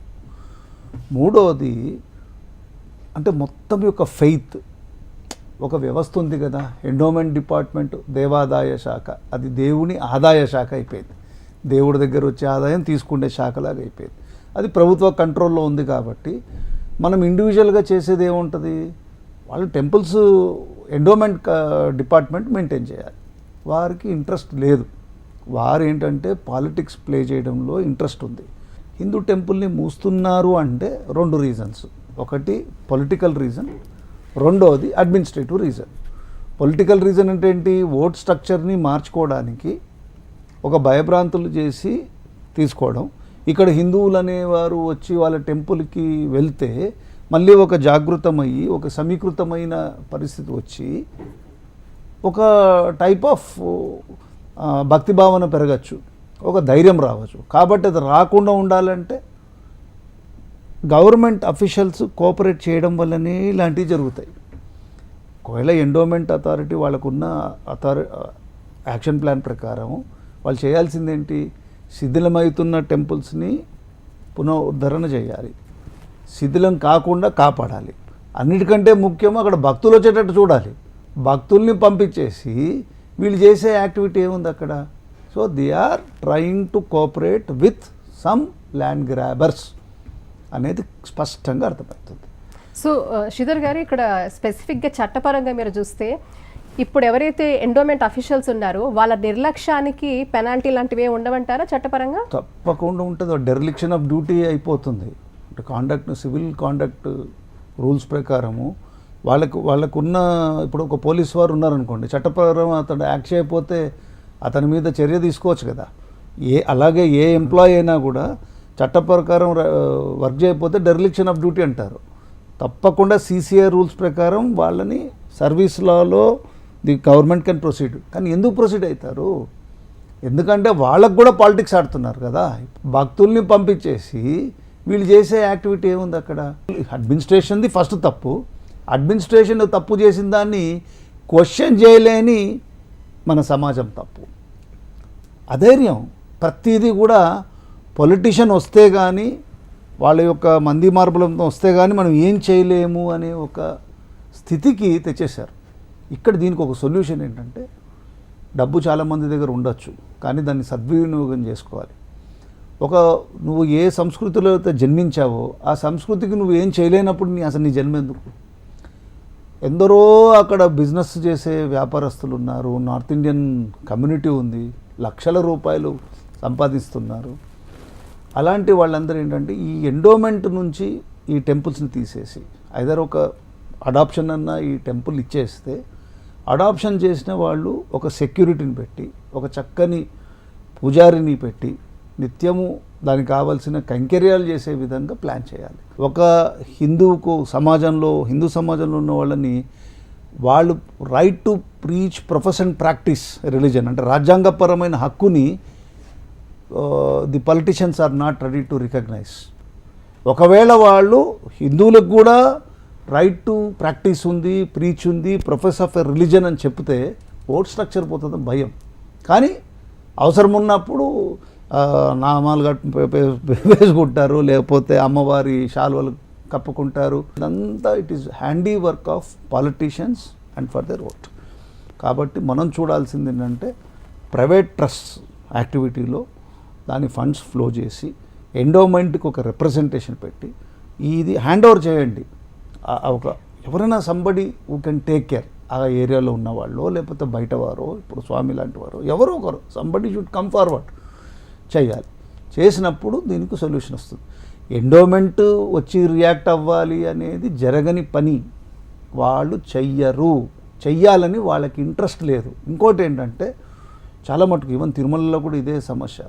మూడవది అంటే మొత్తం యొక్క ఫెయిత్. ఒక వ్యవస్థ ఉంది కదా, ఎండోమెంట్ డిపార్ట్మెంట్, దేవాదాయ శాఖ, అది దేవుని ఆదాయ శాఖ అయిపోయింది. దేవుడి దగ్గర వచ్చే ఆదాయం తీసుకునే శాఖలాగా అయిపోయింది. అది ప్రభుత్వ కంట్రోల్లో ఉంది కాబట్టి మనం ఇండివిజువల్గా చేసేది ఏముంటుంది? వాళ్ళు టెంపుల్స్ ఎండోమెంట్ డిపార్ట్మెంట్ మెయింటైన్ చేయాలి. వారికి ఇంట్రెస్ట్ లేదు. వారు ఏంటంటే పాలిటిక్స్ ప్లే చేయడంలో ఇంట్రెస్ట్ ఉంది. హిందూ టెంపుల్ని మూస్తున్నారు అంటే 2 రీజన్స్. ఒకటి పొలిటికల్ రీజన్, రెండోది అడ్మినిస్ట్రేటివ్ రీజన్. పొలిటికల్ రీజన్ అంటే ఏంటి? ఓట్ స్ట్రక్చర్ని మార్చుకోవడానికి ఒక భయభ్రాంతులు చేసి తీసుకోవడం. ఇక్కడ హిందువులు అనేవారు వచ్చి వాళ్ళ టెంపుల్కి వెళ్తే మళ్ళీ ఒక జాగృతమయ్యి ఒక సమీకృతమైన పరిస్థితి వచ్చి ఒక టైప్ ఆఫ్ భక్తి భావన పెరగచ్చు, ఒక ధైర్యం రావచ్చు. కాబట్టి అది రాకుండా ఉండాలంటే గవర్నమెంట్ అఫీషియల్స్ కోఆపరేట్ చేయడం వల్లనే ఇలాంటివి జరుగుతాయి. ఒకవేళ ఎండోమెంట్ అథారిటీ వాళ్ళకున్న యాక్షన్ ప్లాన్ ప్రకారం వాళ్ళు చేయాల్సిందేంటి? శిథిలమవుతున్న టెంపుల్స్ని పునరుద్ధరణ చేయాలి, శిథిలం కాకుండా కాపాడాలి. అన్నిటికంటే ముఖ్యం అక్కడ భక్తులు వచ్చేటట్టు చూడాలి. భక్తుల్ని పంపించేసి వీళ్ళు చేసే యాక్టివిటీ ఏముంది అక్కడ? So they are trying to cooperate with some land grabbers అనేది స్పష్టంగా అర్థమవుతుంది. సో శ్రీధర్ గారు, ఇక్కడ స్పెసిఫిక్గా చట్టపరంగా మీరు చూస్తే ఇప్పుడు ఎవరైతే ఎండోమెంట్ అఫీషియల్స్ ఉన్నారో వాళ్ళ నిర్లక్ష్యానికి పెనాల్టీ లాంటివి ఉండవంటారా చట్టపరంగా? తప్పకుండా ఉంటుంది. డెరిలిక్షన్ ఆఫ్ డ్యూటీ అయిపోతుంది. అంటే కాండక్ట్, సివిల్ కాండక్ట్ రూల్స్ ప్రకారము వాళ్ళకున్న, ఇప్పుడు ఒక పోలీస్ వారు ఉన్నారనుకోండి, చట్టపరం అతను యాక్ట్ చేయకపోతే అతని మీద చర్య తీసుకోవచ్చు కదా. అలాగే ఏ ఎంప్లాయీ అయినా కూడా చట్ట ప్రకారం వర్క్ చేయకపోతే డెరిలిక్షన్ ఆఫ్ డ్యూటీ అంటారు. తప్పకుండా CCI రూల్స్ ప్రకారం వాళ్ళని service Lalo the government can proceed. కానీ ఎందుకు ప్రొసీడ్ అవుతారు? ఎందుకంటే వాళ్ళకు కూడా పాలిటిక్స్ ఆడుతున్నారు కదా. భక్తుల్ని పంపించేసి వీళ్ళు చేసే యాక్టివిటీ ఏముంది అక్కడ? అడ్మినిస్ట్రేషన్ది ఫస్ట్ తప్పు. అడ్మినిస్ట్రేషన్ తప్పు చేసిన దాన్ని క్వశ్చన్ చేయలేని మన సమాజం తప్పు. అధైర్యం ప్రతిదీ కూడా పొలిటీషియన్ వస్తే కానీ, వాళ్ళ యొక్క మంది మార్బలంతో వస్తే కానీ మనం ఏం చేయలేము అనే ఒక స్థితికి తెచ్చేశారు. ఇక్కడ దీనికి ఒక సొల్యూషన్ ఏంటంటే, డబ్బు చాలామంది దగ్గర ఉండొచ్చు, కానీ దాన్ని సద్వినియోగం చేసుకోవాలి. నువ్వు ఏ సంస్కృతిలో అయితే జన్మించావో ఆ సంస్కృతికి నువ్వు ఏం చేయలేనప్పుడు అసలు నీ జన్మ ఎందుకు? ఎందరో అక్కడ బిజినెస్ చేసే వ్యాపారస్తులు ఉన్నారు, నార్త్ ఇండియన్ కమ్యూనిటీ ఉంది, లక్షల రూపాయలు సంపాదిస్తున్నారు. అలాంటి వాళ్ళందరూ ఏంటంటే ఈ ఎండోమెంట్ నుంచి ఈ టెంపుల్స్ని తీసేసి ఐదర్ ఒక అడాప్షన్ అన్న ఈ టెంపుల్ ఇచ్చేస్తే, అడాప్షన్ చేసిన వాళ్ళు ఒక సెక్యూరిటీని పెట్టి, ఒక చక్కని పూజారిని పెట్టి నిత్యము దానికి కావాల్సిన కైంకర్యాలు చేసే విధంగా ప్లాన్ చేయాలి. ఒక హిందూ సమాజంలో ఉన్న వాళ్ళని వాళ్ళు right to preach profess and practice religion అంటే రాజ్యాంగపరమైన హక్కుని the politicians are not ready to recognise. ఒకవేళ వాళ్ళు హిందువులకు కూడా రైట్ టు ప్రాక్టీస్ ఉంది, ప్రీచ్ ఉంది, ప్రొఫెస్ ఆఫ్ ఎ రిలీజన్ అని చెప్తే ఓట్ స్ట్రక్చర్ పోతుంది భయం. కానీ అవసరం ఉన్నప్పుడు నామాలు వేసుకుంటారు, లేకపోతే అమ్మవారి శాల్వలు కప్పుకుంటారు. ఇదంతా it is handy work of politicians and for their vote. కాబట్టి మనం చూడాల్సింది ఏంటంటే ప్రైవేట్ ట్రస్ట్ యాక్టివిటీలో దాని ఫండ్స్ ఫ్లో చేసి ఎండోమెంట్కి ఒక రిప్రజెంటేషన్ పెట్టి ఇది హ్యాండ్ ఓవర్ చేయండి. ఒక ఎవరైనా somebody who can take care ఆ ఏరియాలో ఉన్నవాళ్ళు, లేకపోతే బయటవారో, ఇప్పుడు స్వామి లాంటి వారు ఎవరో ఒకరు సంబడి షుడ్ కమ్ ఫార్వర్డ్ చేయాలి. చేసినప్పుడు దీనికి సొల్యూషన్ వస్తుంది. ఎండోమెంట్ వచ్చి రియాక్ట్ అవ్వాలి అనేది జరగని పని. వాళ్ళు చెయ్యాలని వాళ్ళకి ఇంట్రెస్ట్ లేదు. ఇంకోటి ఏంటంటే చాలా మటుకు ఈవెన్ తిరుమలలో కూడా ఇదే సమస్య.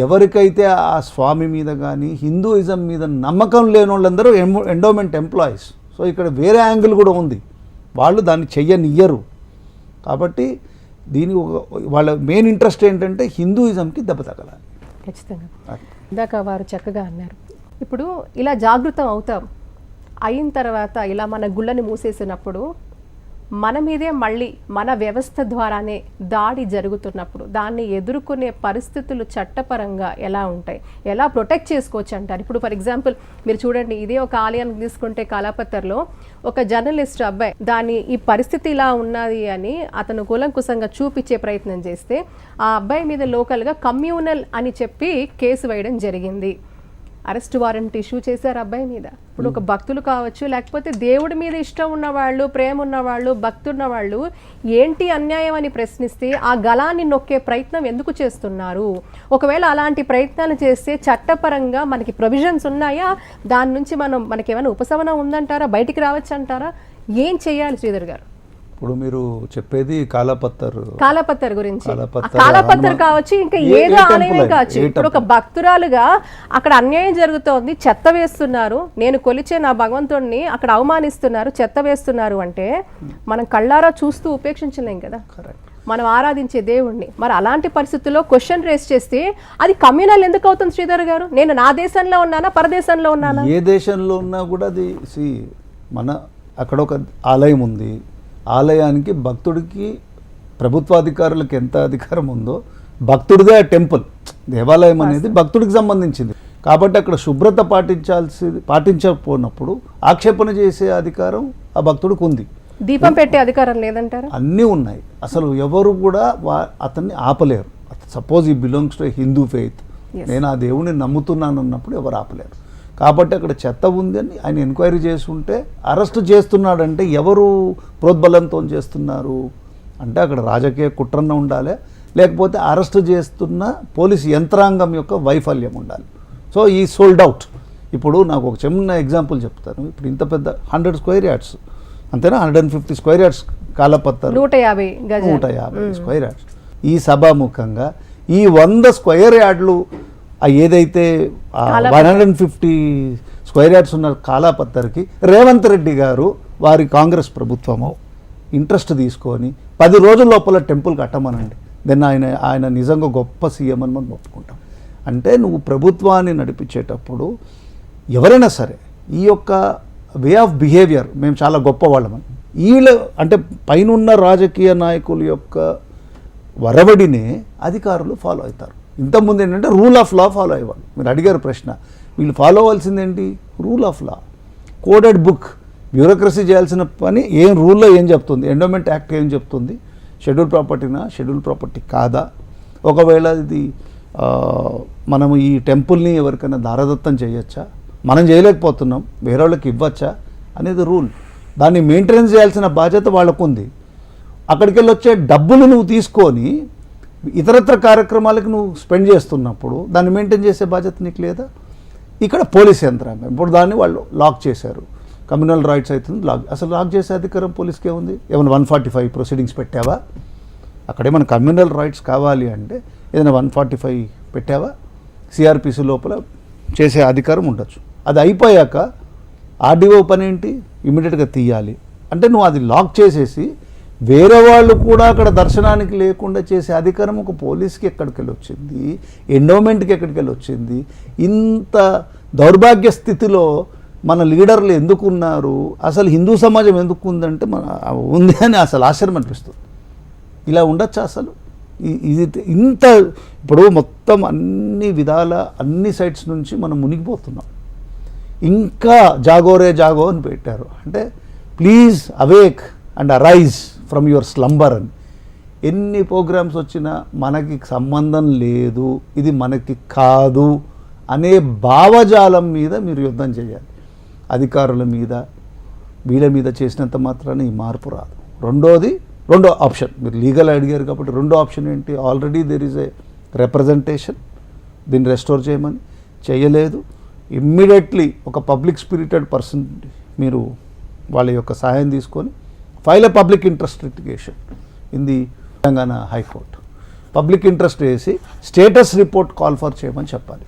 ఎవరికైతే ఆ స్వామి మీద కానీ హిందూయిజం మీద నమ్మకం లేని వాళ్ళందరూ ఎండోమెంట్ ఎంప్లాయీస్. సో ఇక్కడ వేరే యాంగిల్ కూడా ఉంది, వాళ్ళు దాన్ని చెయ్యనియ్యరు. కాబట్టి దీని వాళ్ళ మెయిన్ ఇంట్రెస్ట్ ఏంటంటే హిందూయిజంకి దెబ్బ తగలాలి. ఖచ్చితంగా ఇందాక వారు చక్కగా అన్నారు. ఇప్పుడు ఇలా జాగృతం అవుతాం అయిన తర్వాత ఇలా మన గుళ్ళని మూసేసినప్పుడు మన మీదే మళ్ళీ మన వ్యవస్థ ద్వారానే దాడి జరుగుతున్నప్పుడు దాన్ని ఎదుర్కొనే పరిస్థితులు చట్టపరంగా ఎలా ఉంటాయి, ఎలా ప్రొటెక్ట్ చేసుకోవచ్చు అంటారు? ఇప్పుడు ఫర్ ఎగ్జాంపుల్ మీరు చూడండి, ఇదే ఒక ఆలయాన్ని తీసుకుంటే కాలాపత్తర్లో ఒక జర్నలిస్ట్ అబ్బాయి దాని ఈ పరిస్థితి ఇలా ఉన్నది అని అతను కూలంకుశంగా చూపించే ప్రయత్నం చేస్తే ఆ అబ్బాయి మీద లోకల్గా కమ్యూనల్ అని చెప్పి కేసు వేయడం జరిగింది. అరెస్ట్ వారెంట్ ఇష్యూ చేశారు అబ్బాయి మీద. ఇప్పుడు ఒక భక్తులు కావచ్చు, లేకపోతే దేవుడి మీద ఇష్టం ఉన్నవాళ్ళు, ప్రేమ ఉన్నవాళ్ళు, భక్తున్న వాళ్ళు ఏంటి అన్యాయం అని ప్రశ్నిస్తే ఆ గళాన్ని నొక్కే ప్రయత్నం ఎందుకు చేస్తున్నారు? ఒకవేళ అలాంటి ప్రయత్నాలు చేస్తే చట్టపరంగా మనకి ప్రొవిజన్స్ ఉన్నాయా? దాని నుంచి మనకి ఏమైనా ఉపశమనం ఉందంటారా? బయటికి రావచ్చు అంటారా? ఏం చేయాలి శ్రీధర్ గారు? ఇప్పుడు మీరు చెప్పేది కాలాపత్తర్ గురించి. కాలాపత్తర్ కావచ్చు, ఇంకా ఏదో ఆలయం కావచ్చు. ఇప్పుడు ఒక భక్తురాలుగా అక్కడ అన్యాయం జరుగుతోంది, చెత్త వేస్తున్నారు, నేను కొలిచే నా భగవంతుడిని అక్కడ అవమానిస్తున్నారు, చెత్త వేస్తున్నారు అంటే మనం కళ్ళారా చూస్తూ ఉపేక్షించలేం కదా, మనం ఆరాధించే దేవుణ్ణి. మరి అలాంటి పరిస్థితుల్లో క్వశ్చన్ రేస్ చేస్తే అది కమ్యూనల్ ఎందుకు అవుతుంది శ్రీధర్ గారు? నేను నా దేశంలో ఉన్నానా, పరదేశంలో ఉన్నానా? ఏ దేశంలో ఉన్నా కూడా అది మన అక్కడ ఒక ఆలయం ఉంది, ఆలయానికి భక్తుడికి ప్రభుత్వాధికారులకు ఎంత అధికారం ఉందో భక్తుడిదే ఆ టెంపుల్, దేవాలయం అనేది భక్తుడికి సంబంధించింది. కాబట్టి అక్కడ శుభ్రత పాటించకపోయినప్పుడు ఆక్షేపణ చేసే అధికారం ఆ భక్తుడికి ఉంది. దీపం పెట్టే అధికారం లేదంటారు? అన్నీ ఉన్నాయి. అసలు ఎవరు కూడా అతన్ని ఆపలేరు. సపోజ్ ఈ బిలాంగ్స్ టు హిందూ ఫెయిత్, నేను ఆ దేవుడిని నమ్ముతున్నాను అన్నప్పుడు ఎవరు ఆపలేరు. కాబట్టి అక్కడ చెత్త ఉంది అని ఆయన ఎంక్వైరీ చేసుంటే అరెస్ట్ చేస్తున్నాడంటే ఎవరు ప్రోద్బలంతో చేస్తున్నారు అంటే అక్కడ రాజకీయ కుట్రన్న ఉండాలి, లేకపోతే అరెస్ట్ చేస్తున్న పోలీసు యంత్రాంగం యొక్క వైఫల్యం ఉండాలి. సో ఈ సోల్డ్ అవుట్. ఇప్పుడు నాకు ఒక చిన్న ఎగ్జాంపుల్ చెప్తాను. ఇప్పుడు ఇంత పెద్ద 100 స్క్వేర్ యార్డ్స్ అంతేనా, 150 స్క్వేర్ యార్డ్స్ కాలపత్తరు, 150 స్క్వేర్ యార్డ్స్. ఈ సభాముఖంగా ఈ 100 స్క్వేర్ యార్డ్లు ఏదైతే 150 స్క్వేర్ యార్డ్స్ ఉన్న కాలాపత్తర్కి రేవంత్ రెడ్డి గారు వారి కాంగ్రెస్ ప్రభుత్వము ఇంట్రెస్ట్ తీసుకొని 10 రోజుల లోపల టెంపుల్ కట్టమనండి, దెన్ ఆయన నిజంగా గొప్ప సీఎం అని మనం ఒప్పుకుంటాం. అంటే నువ్వు ప్రభుత్వాన్ని నడిపించేటప్పుడు ఎవరైనా సరే ఈ యొక్క వే ఆఫ్ బిహేవియర్ మేము చాలా గొప్పవాళ్ళమని అంటే పైనున్న రాజకీయ నాయకుల యొక్క వరవడినే అధికారులు ఫాలో అవుతారు. ఇంతకుముందు ఏంటంటే రూల్ ఆఫ్ లా ఫాలో అయ్యేవాళ్ళు. మీరు అడిగారు ప్రశ్న, వీళ్ళు ఫాలో అవ్వాల్సిందేంటి? Rule of law, coded book. Bureaucracy చేయాల్సిన పని ఏం రూల్లో ఏం చెప్తుంది, ఎండోమెంట్ యాక్ట్ ఏం చెప్తుంది, షెడ్యూల్ ప్రాపర్టీనా షెడ్యూల్ ప్రాపర్టీ కాదా, ఒకవేళ ఇది మనము ఈ టెంపుల్ని ఎవరికైనా దారదత్తం చేయొచ్చా, మనం చేయలేకపోతున్నాం వేరే వాళ్ళకి ఇవ్వచ్చా అనేది రూల్. దాన్ని మెయింటెనెన్స్ చేయాల్సిన బాధ్యత వాళ్ళకు ఉంది. అక్కడికి వెళ్ళి వచ్చే డబ్బులు నువ్వు తీసుకొని ఇతరత్ర కార్యక్రమాలకు నువ్వు స్పెండ్ చేస్తున్నప్పుడు దాన్ని మెయింటైన్ చేసే బాధ్యత నీకు లేదా? ఇక్కడ పోలీస్ యంత్రాంగం ఇప్పుడు దాన్ని వాళ్ళు లాక్ చేశారు. కమ్యూనల్ రైట్స్ అవుతుంది లాక్. అసలు లాక్ చేసే అధికారం పోలీస్కే ఉంది. ఏమైనా 145 ప్రొసీడింగ్స్ పెట్టావా? అక్కడేమైనా కమ్యూనల్ రైట్స్ కావాలి అంటే ఏదైనా 145 పెట్టావా? సిఆర్పిసి లోపల చేసే అధికారం ఉండొచ్చు. అది అయిపోయాక ఆర్డీఓ పని ఏంటి? ఇమీడియట్గా తీయాలి. అంటే నువ్వు అది లాక్ చేసేసి వేరే వాళ్ళు కూడా అక్కడ దర్శనానికి లేకుండా చేసే అధికారం ఒక పోలీస్కి ఎక్కడికి వెళ్ళి వచ్చింది, ఎండోమెంట్కి ఎక్కడికి వెళ్ళి వచ్చింది? ఇంత దౌర్భాగ్య స్థితిలో మన లీడర్లు ఎందుకు ఉన్నారు, అసలు హిందూ సమాజం ఎందుకు ఉందంటే ఉంది అని అసలు ఆశ్చర్యం అనిపిస్తుంది. ఇలా ఉండొచ్చా అసలు? ఇది ఇంత ఇప్పుడు మొత్తం అన్ని విధాల అన్ని సైడ్స్ నుంచి మనం మునిగిపోతున్నాం. ఇంకా జాగోరే జాగో అని పెట్టారు. అంటే please awake and arise from your slumber అని. ఎన్ని ప్రోగ్రామ్స్ వచ్చినా మనకి సంబంధం లేదు, ఇది మనకి కాదు అనే భావజాలం మీద మీరు యుద్ధం చేయాలి. అధికారుల మీద వీళ్ళ మీద చేసినంత మాత్రాన ఈ మార్పు రాదు. రెండో ఆప్షన్, మీరు లీగల్ అడిగారు కాబట్టి రెండో ఆప్షన్ ఏంటి? Already there is a representation, దీన్ని రెస్టోర్ చేయమని. చేయలేదు, ఇమ్మీడియట్లీ ఒక పబ్లిక్ స్పిరిటెడ్ పర్సన్ మీరు వాళ్ళ యొక్క సహాయం తీసుకొని file a public interest litigation in the Telangana high court. Public interest వేసి స్టేటస్ రిపోర్ట్ కాల్ ఫర్ చేయమని చెప్పాలి.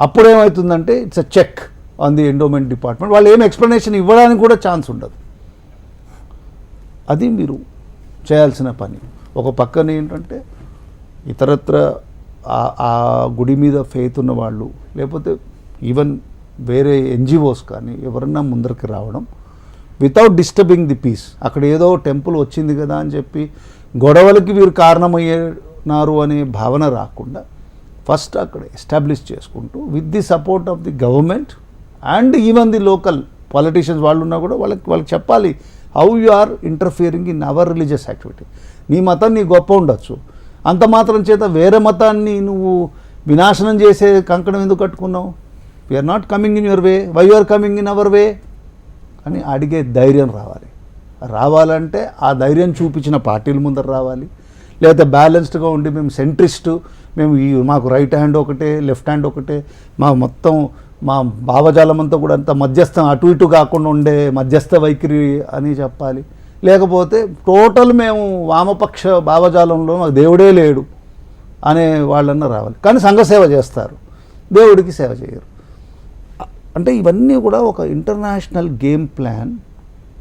అప్పుడేమవుతుందంటే it's a check on the endowment department. వాళ్ళు ఏం ఎక్స్ప్లెనేషన్ ఇవ్వడానికి కూడా ఛాన్స్ ఉండదు. అది మీరు చేయాల్సిన పని. ఒక పక్కన ఏంటంటే ఇతరత్ర ఆ గుడి మీద ఫెయిత్ ఉన్న వాళ్ళు, లేకపోతే ఈవెన్ వేరే ఎన్జిఓస్ కానీ ఎవరన్నా ముందరికి రావడం వితౌట్ డిస్టర్బింగ్ ది పీస్. అక్కడ ఏదో టెంపుల్ వచ్చింది కదా అని చెప్పి గొడవలకి వీరు కారణమయ్యారు అనే భావన రాకుండా ఫస్ట్ అక్కడ ఎస్టాబ్లిష్ చేసుకుంటూ with the support of the government and even the local politicians వాళ్ళు ఉన్నా కూడా వాళ్ళకి చెప్పాలి how you are interfering in our religious activity. నీ మతం నీ గొప్ప ఉండొచ్చు, అంత మాత్రం చేత వేరే మతాన్ని నువ్వు వినాశనం చేసే కంకణం ఎందుకు కట్టుకున్నావు? We're not coming in your way, why you are coming in our way అని అడిగే ధైర్యం రావాలంటే ఆ ధైర్యం చూపించిన పార్టీల ముందర రావాలి. లేకపోతే బ్యాలెన్స్డ్గా ఉండి మేము సెంట్రిస్టు, మేము మాకు రైట్ హ్యాండ్ ఒకటే లెఫ్ట్ హ్యాండ్ ఒకటే, మొత్తం మా భావజాలం అంతా కూడా అంత మధ్యస్థం అటు ఇటు కాకుండా ఉండే మధ్యస్థ వైఖరి అని చెప్పాలి. లేకపోతే టోటల్ మేము వామపక్ష భావజాలంలో మాకు దేవుడే లేడు అనే వాళ్ళన్నా రావాలి. కానీ సంఘసేవ చేస్తారు, దేవుడికి సేవ చేయరు. అంటే ఇవన్నీ కూడా ఒక international game plan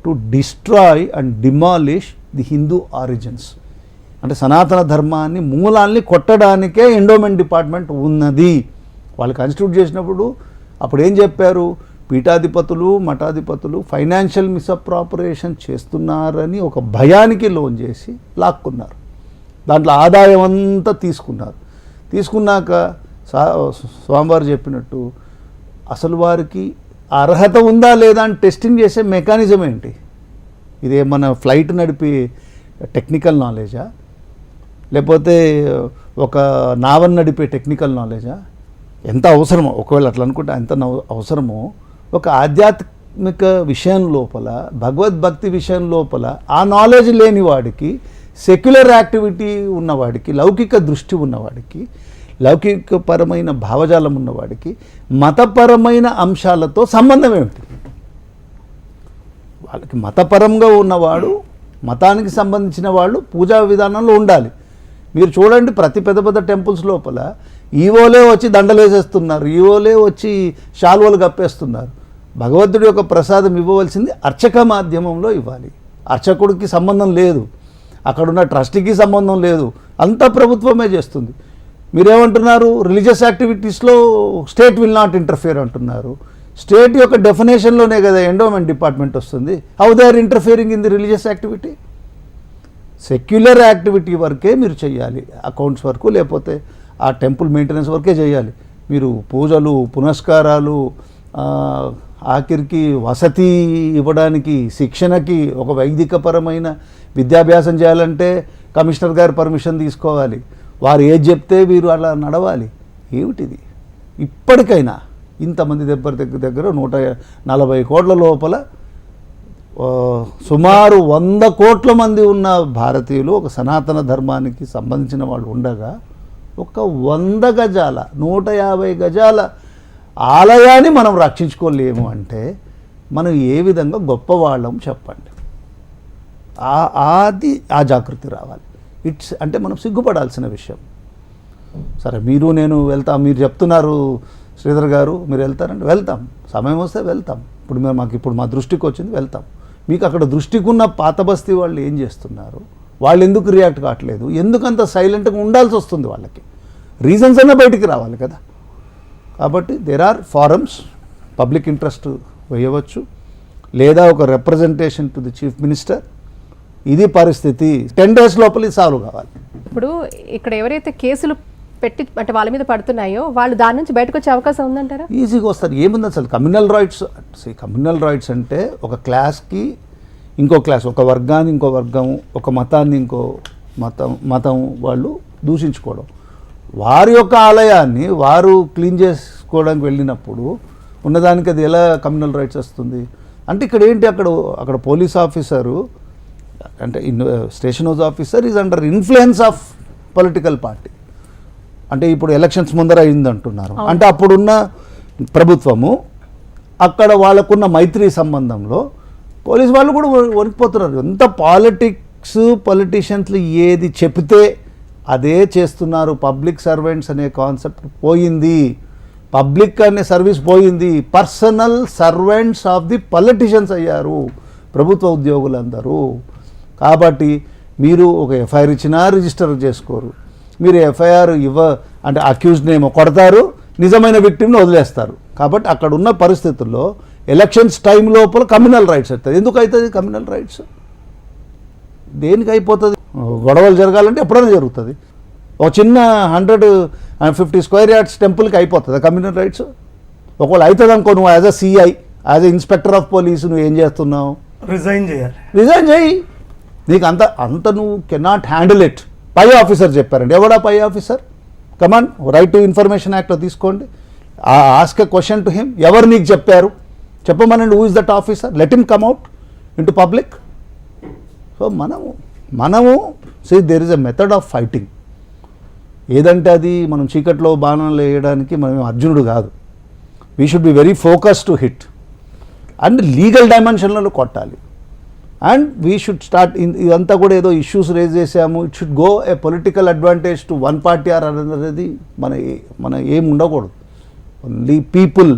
to destroy and demolish the Hindu origins. అంటే సనాతన ధర్మాన్ని మూలాల్ని కొట్టడానికే ఎండోమెంట్ డిపార్ట్మెంట్ ఉన్నది. వాళ్ళు కాన్స్టిట్యూట్ చేసినప్పుడు అప్పుడు ఏం చెప్పారు? పీఠాధిపతులు మఠాధిపతులు ఫైనాన్షియల్ మిస్అప్రాపరేషన్ చేస్తున్నారని ఒక భయానికి లోన్ చేసి లాక్కున్నారు. దాంట్లో ఆదాయం అంతా తీసుకున్నాక స్వామివారు చెప్పినట్టు అసలు వారికి అర్హత ఉందా లేదా అని టెస్టింగ్ చేసే మెకానిజం ఏంటి? ఇదేమన్నా ఫ్లైట్ నడిపి టెక్నికల్ నాలెడ్జా, లేకపోతే ఒక నావన్ నడిపే టెక్నికల్ నాలెడ్జా? ఎంత అవసరమో, ఒకవేళ అట్లా అనుకుంటే ఎంత అవసరమో ఒక ఆధ్యాత్మిక విషయం లోపల, భగవద్భక్తి విషయం లోపల ఆ నాలెడ్జ్ లేని వాడికి, సెక్యులర్ యాక్టివిటీ ఉన్నవాడికి, లౌకిక దృష్టి ఉన్నవాడికి, లౌకికపరమైన భావజాలం ఉన్నవాడికి మతపరమైన అంశాలతో సంబంధం ఏమిటి? వాళ్ళకి మతపరంగా ఉన్నవాడు, మతానికి సంబంధించిన వాళ్ళు పూజా విధానంలో ఉండాలి. మీరు చూడండి ప్రతి పెద్ద పెద్ద టెంపుల్స్ లోపల ఈవోలే వచ్చి దండలు వేసేస్తున్నారు, ఈవోలే వచ్చి శాల్వలు కప్పేస్తున్నారు. భగవంతుడి యొక్క ప్రసాదం ఇవ్వవలసింది అర్చక మాధ్యమంలో ఇవ్వాలి. అర్చకుడికి సంబంధం లేదు, అక్కడున్న ట్రస్టీకి సంబంధం లేదు, అంతా ప్రభుత్వమే చేస్తుంది. మీరేమంటున్నారు, రిలీజియస్ యాక్టివిటీస్లో స్టేట్ విల్ నాట్ ఇంటర్ఫియర్ అంటున్నారు. స్టేట్ యొక్క డెఫినేషన్లోనే కదా ఎండోమెంట్ డిపార్ట్మెంట్ వస్తుంది. How they are interfering in the religious activity? Secular activity వరకే మీరు చేయాలి, అకౌంట్స్ వరకు, లేకపోతే ఆ టెంపుల్ మెయింటెనెన్స్ వరకే చేయాలి. మీరు పూజలు, పునస్కారాలు, ఆఖరికి వసతి ఇవ్వడానికి, శిక్షణకి, ఒక వైదికపరమైన విద్యాభ్యాసం చేయాలంటే కమిషనర్ గారి పర్మిషన్ తీసుకోవాలి. వారు ఏది చెప్తే వీరు అలా నడవాలి. ఏమిటిది? ఇప్పటికైనా ఇంతమంది దగ్గర 140 కోట్ల లోపల సుమారు 100 కోట్ల మంది ఉన్న భారతీయులు, ఒక సనాతన ధర్మానికి సంబంధించిన వాళ్ళు ఉండగా, ఒక 100 గజాల 150 గజాల ఆలయాన్ని మనం రక్షించుకోలేము అంటే మనం ఏ విధంగా గొప్పవాళ్ళం చెప్పండి. అది ఆ జాగృతి రావాలి. అంటే మనం సిగ్గుపడాల్సిన విషయం. సరే, మీరు నేను వెళ్తాం, మీరు చెప్తున్నారు శ్రీధర్ గారు, మీరు వెళ్తారంటే వెళ్తాం, సమయం వస్తే వెళ్తాం. ఇప్పుడు మా దృష్టికి వచ్చింది, వెళ్తాం. మీకు అక్కడ దృష్టికి ఉన్న పాత బస్తీ వాళ్ళు ఏం చేస్తున్నారు, వాళ్ళు ఎందుకు రియాక్ట్ కావట్లేదు, ఎందుకంత సైలెంట్గా ఉండాల్సి వస్తుంది, వాళ్ళకి రీజన్స్ అన్నా బయటికి రావాలి కదా. కాబట్టి there are forms, public interest వేయవచ్చు, లేదా ఒక representation to the chief minister. ఇది పరిస్థితి, 10 days లోపల సాల్వ్ కావాలి. ఇప్పుడు ఇక్కడ ఎవరైతే కేసులు పెట్టి అంటే వాళ్ళ మీద పడుతున్నాయో వాళ్ళు దాని నుంచి బయటకు వచ్చే అవకాశం ఉందంటారా? ఈజీగా వస్తారు. ఏముంది అసలు కమ్యూనల్ రైట్స్ అంటే ఒక క్లాస్కి ఇంకో క్లాస్, ఒక వర్గాన్ని ఇంకో వర్గం, ఒక మతాన్ని ఇంకో మతం వాళ్ళు దూషించుకోవడం. వారి యొక్క ఆలయాన్ని వారు క్లీన్ చేసుకోవడానికి వెళ్ళినప్పుడు ఉన్నదానికి అది ఎలా కమ్యూనల్ రైట్స్ వస్తుంది? అంటే ఇక్కడ ఏంటి, అక్కడ పోలీస్ ఆఫీసరు అంటే station house officer is under influence of political party. అంటే ఇప్పుడు ఎలక్షన్స్ ముందర అయిందంటున్నారు, అంటే అప్పుడున్న ప్రభుత్వము అక్కడ వాళ్ళకున్న మైత్రి సంబంధంలో పోలీస్ వాళ్ళు కూడా వణికిపోతున్నారు. ఎంత పొలిటీషియన్స్లు ఏది చెప్తే అదే చేస్తున్నారు. పబ్లిక్ సర్వెంట్స్ అనే కాన్సెప్ట్ పోయింది, పబ్లిక్ అనే సర్వీస్ పోయింది. Personal servants of the politicians అయ్యారు ప్రభుత్వ ఉద్యోగులందరూ. కాబట్టి మీరు ఒక ఎఫ్ఐఆర్ ఇచ్చినా రిజిస్టర్ చేసుకోరు. మీరు ఎఫ్ఐఆర్ అంటే అక్యూజ్డ్ ఏమో కొడతారు, నిజమైన విక్టిమ్ని వదిలేస్తారు. కాబట్టి అక్కడ ఉన్న పరిస్థితుల్లో ఎలక్షన్స్ టైం లోపల కమ్యూనల్ రైట్స్ అవుతుంది. ఎందుకు అవుతుంది కమ్యూనల్ రైట్స్? దేనికి అయిపోతుంది? గొడవలు జరగాలంటే ఎప్పుడైనా జరుగుతుంది. ఒక చిన్న 150 స్క్వేర్ యార్డ్స్ టెంపుల్కి అయిపోతుంది కమ్యూనల్ రైట్స్. ఒకవేళ అవుతుంది అనుకో, నువ్వు as a CI, as a inspector of police నువ్వు ఏం చేస్తున్నావు? రిజైన్ చేయాలి. రిజైన్ చేయి. నీకు అంత నువ్వు కెనాట్ హ్యాండిల్ ఇట్. పై ఆఫీసర్ చెప్పారండి. ఎవడా పై officer? Come on, right to information యాక్ట్లో తీసుకోండి. Ask a question to him. ఎవరు నీకు చెప్పారు చెప్పమనండి. Who is that officer? Let him come out into public. So మనము there is a method of fighting. ఏదంటే అది మనం చీకట్లో బాణాలు వేయడానికి మనం అర్జునుడు కాదు. We should be very focus to hit and legal డైమెన్షన్లలో కొట్టాలి. అండ్ వీ షుడ్ స్టార్ట్ ఇదంతా కూడా ఏదో ఇష్యూస్ రేజ్ చేసాము, it should go A political advantage to one party or అనేది మన ఏం ఉండకూడదు. Only people,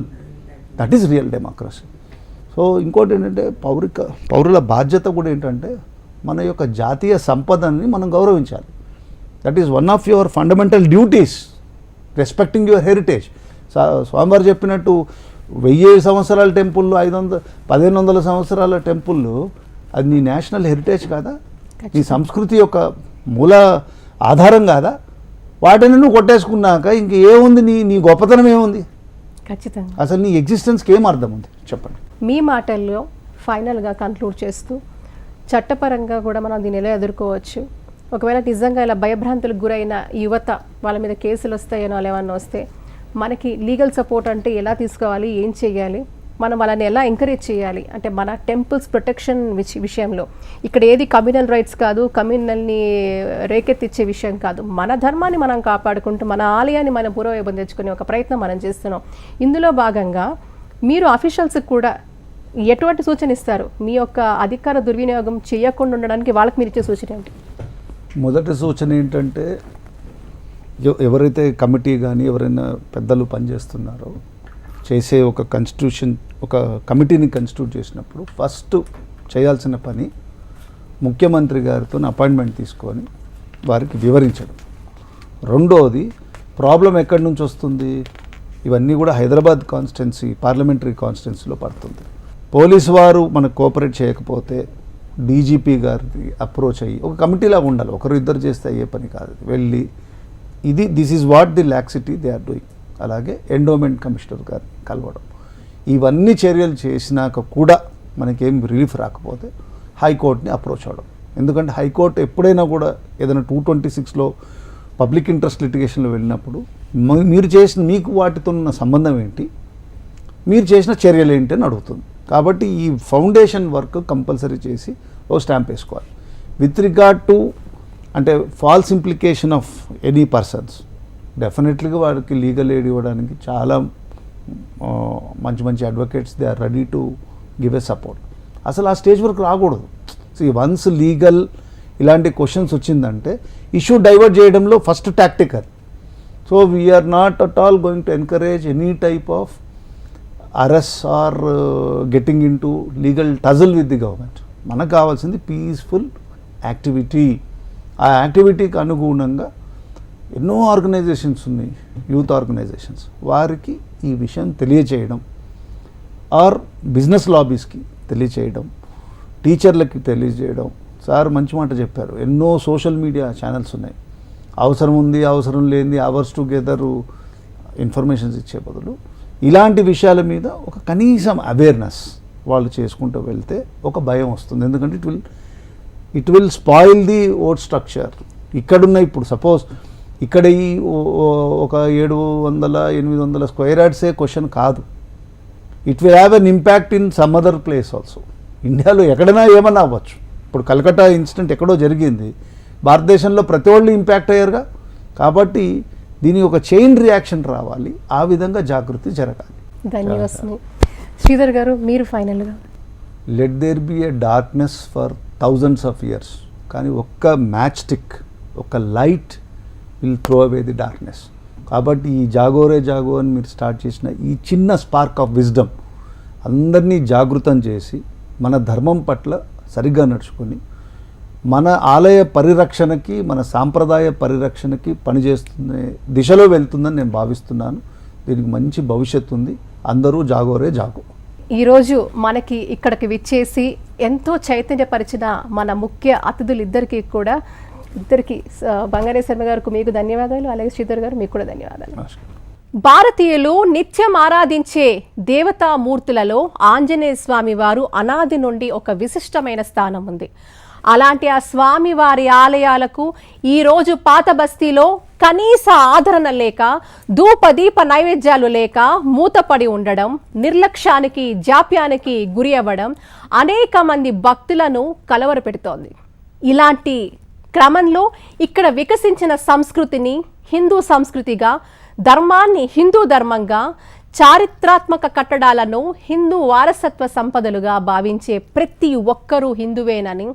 that is real democracy. So ఇంకోటి ఏంటంటే పౌరుల బాధ్యత కూడా ఏంటంటే మన యొక్క జాతీయ సంపదని మనం గౌరవించాలి. That is one of your fundamental duties, respecting your heritage. స్వామివారు చెప్పినట్టు 1000 సంవత్సరాల టెంపుళ్ళు, 1500 సంవత్సరాల టెంపుళ్ళు, అది నీ నేషనల్ హెరిటేజ్ కాదా? నీ సంస్కృతి యొక్క మూల ఆధారం కాదా? వాటిని నువ్వు కొట్టేసుకున్నాక ఇంక ఏముంది? నీ గొప్పతనం ఏముంది? ఖచ్చితంగా అసలు నీ ఎగ్జిస్టెన్స్కి ఏం అర్థం ఉంది చెప్పండి. మీ మాటల్లో ఫైనల్గా కన్క్లూడ్ చేస్తూ, చట్టపరంగా కూడా మనం దీన్ని ఎలా ఎదుర్కోవచ్చు? ఒకవేళ నిజంగా ఇలా భయభ్రాంతులకు గురైన యువత వాళ్ళ మీద కేసులు వస్తాయనో ఏమన్నా వస్తే మనకి లీగల్ సపోర్ట్ అంటే ఎలా తీసుకోవాలి, ఏం చేయాలి, మనం వాళ్ళని ఎలా ఎంకరేజ్ చేయాలి? అంటే మన టెంపుల్స్ ప్రొటెక్షన్ విషయంలో ఇక్కడ ఏది కమ్యూనల్ రైట్స్ కాదు, కమ్యూనల్ని రేకెత్తిచ్చే విషయం కాదు. మన ధర్మాన్ని మనం కాపాడుకుంటూ మన ఆలయాన్ని మనం పూర్వవైభవం తెచ్చుకునే ఒక ప్రయత్నం మనం చేస్తున్నాం. ఇందులో భాగంగా మీరు అఫీషియల్స్కి కూడా ఎటువంటి సూచన ఇస్తారు? మీ యొక్క అధికార దుర్వినియోగం చేయకుండా ఉండడానికి వాళ్ళకి మీరు ఇచ్చే సూచన ఏంటి? మొదటి సూచన ఏంటంటే ఎవరైతే కమిటీ కానీ ఎవరైనా పెద్దలు పనిచేస్తున్నారో చేసే ఒక కమిటీని కన్స్టిట్యూట్ చేసినప్పుడు ఫస్ట్ చేయాల్సిన పని ముఖ్యమంత్రి గారితో అపాయింట్మెంట్ తీసుకొని వారికి వివరించడం. రెండోది ప్రాబ్లం ఎక్కడి నుంచి వస్తుంది, ఇవన్నీ కూడా హైదరాబాద్ కాన్స్టిట్యున్సీ పార్లమెంటరీ కాన్స్టిట్యున్సీలో పడుతుంది. పోలీసు వారు మనకు కోఆపరేట్ చేయకపోతే డీజీపీ గారికి అప్రోచ్ అయ్యి ఒక కమిటీలాగా ఉండాలి. ఒకరు ఇద్దరు చేస్తే అయ్యే పని కాదు. వెళ్ళి this is what the laxity they are doing. అలాగే ఎండోమెంట్ కమిషనర్ గారిని కలవడం, ఇవన్నీ చర్యలు చేసినాక కూడా మనకేం రిలీఫ్ రాకపోతే హైకోర్టుని అప్రోచ్ అవ్వడం. ఎందుకంటే హైకోర్టు ఎప్పుడైనా కూడా ఏదైనా 226లో పబ్లిక్ ఇంట్రెస్ట్ లిటిగేషన్లో వెళ్ళినప్పుడు మీకు వాటితో ఉన్న సంబంధం ఏంటి, మీరు చేసిన చర్యలు ఏంటి అని అడుగుతుంది. కాబట్టి ఈ ఫౌండేషన్ వర్క్ కంపల్సరీ చేసి ఓ స్టాంప్ వేసుకోవాలి. విత్ రిగార్డ్ టు అంటే false implication of any persons, డెఫినెట్లీగా వారికి లీగల్ ఎయిడ్ ఇవ్వడానికి చాలా మంచి మంచి advocates they are ready to give a support. అసలు ఆ స్టేజ్ వరకు రాకూడదు. వన్స్ లీగల్ ఇలాంటి క్వశ్చన్స్ వచ్చిందంటే ఇష్యూ డైవర్ట్ చేయడంలో ఫస్ట్ టాక్టిక్ అది. So we're not at all going to encourage any type of arrest or getting in to legal tussle with the government. మనకు కావాల్సింది పీస్ఫుల్ యాక్టివిటీ. ఆ యాక్టివిటీకి అనుగుణంగా ఎన్నో ఆర్గనైజేషన్స్ ఉన్నాయి, యూత్ ఆర్గనైజేషన్స్, వారికి ఈ విషయం తెలియచేయడం, ఆర్ బిజినెస్ లాబీస్కి తెలియచేయడం, టీచర్లకి తెలియజేయడం. సార్ మంచి మాట చెప్పారు, ఎన్నో సోషల్ మీడియా ఛానల్స్ ఉన్నాయి. అవసరం ఉంది, అవసరం లేనిది అవర్స్ టుగెదర్ ఇన్ఫర్మేషన్స్ ఇచ్చే బదులు ఇలాంటి విషయాల మీద ఒక కనీసం అవేర్నెస్ వాళ్ళు చేసుకుంటూ వెళ్తే ఒక భయం వస్తుంది. ఎందుకంటే it will spoil the vote structure. ఇక్కడున్న ఇప్పుడు సపోజ్ ఇక్కడ ఈ ఒక 700-800 స్క్వేర్ యార్డ్సే క్వశ్చన్ కాదు. It will have an impact in some other place also. ఇండియాలో ఎక్కడైనా ఏమన్నా అవ్వచ్చు. ఇప్పుడు కలకత్తా ఇన్సిడెంట్ ఎక్కడో జరిగింది, భారతదేశంలో ప్రతి వాళ్ళు ఇంపాక్ట్ అయ్యారుగా. కాబట్టి దీని ఒక చైన్ రియాక్షన్ రావాలి, ఆ విధంగా జాగృతి జరగాలి. ధన్యవాదాలు. శ్రీధర్ గారు, మీరు ఫైనల్గా. Let there be a darkness for thousands of years, కానీ ఒక్క మ్యాచ్ స్టిక్, ఒక light will throw away the darkness. కాబట్టి ఈ జాగోరే జాగో అని మీరు స్టార్ట్ చేసిన ఈ చిన్న స్పార్క్ ఆఫ్ విజ్డమ్ అందరినీ జాగృతం చేసి మన ధర్మం పట్ల సరిగ్గా నడుచుకొని మన ఆలయ పరిరక్షణకి, మన సాంప్రదాయ పరిరక్షణకి పనిచేస్తున్న దిశలో వెళ్తుందని నేను భావిస్తున్నాను. దీనికి మంచి భవిష్యత్తు ఉంది. అందరూ జాగోరే జాగో. ఈరోజు మనకి ఇక్కడికి విచ్చేసి ఎంతో చైతన్యపరిచిన మన ముఖ్య అతిథులు ఇద్దరికి బంగారే శర్మ గారికి మీకు ధన్యవాదాలు, అలాగే శ్రీధర్ గారు మీకు కూడా ధన్యవాదాలు. భారతీయులు నిత్యం ఆరాధించే దేవతామూర్తులలో ఆంజనేయ స్వామి వారు అనాది నుండి ఒక విశిష్టమైన స్థానం ఉంది. అలాంటి ఆ స్వామి వారి ఆలయాలకు ఈరోజు పాత బస్తీలో కనీస ఆదరణ లేక, ధూపదీప నైవేద్యాలు లేక మూతపడి ఉండడం, నిర్లక్ష్యానికి జాప్యానికి గురి అవ్వడం అనేక మంది భక్తులను కలవరపెడుతోంది. ఇలాంటి క్రమంలో ఇక్కడ వికసించిన సంస్కృతిని హిందూ సంస్కృతిగా, ధర్మాన్ని హిందూ ధర్మంగా, చారిత్రాత్మక కట్టడాలను హిందూ వారసత్వ సంపదలుగా భావించే ప్రతి ఒక్కరూ హిందువేనని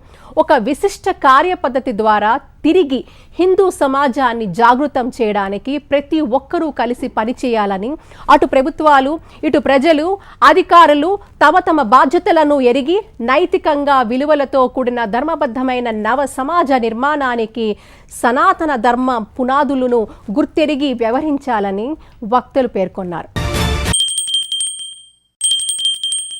ఒక విశిష్ట కార్యపద్ధతి ద్వారా తిరిగి హిందూ సమాజాన్ని జాగృతం చేయడానికి ప్రతి ఒక్కరూ కలిసి పనిచేయాలని అటు ప్రభుత్వాలు, ఇటు ప్రజలు, అధికారులు తమ తమ బాధ్యతలను ఎరిగి నైతికంగా విలువలతో కూడిన ధర్మబద్ధమైన నవ సమాజ నిర్మాణానికి సనాతన ధర్మ పునాదులను గుర్తెరిగి వ్యవహరించాలని వక్తలు పేర్కొన్నారు.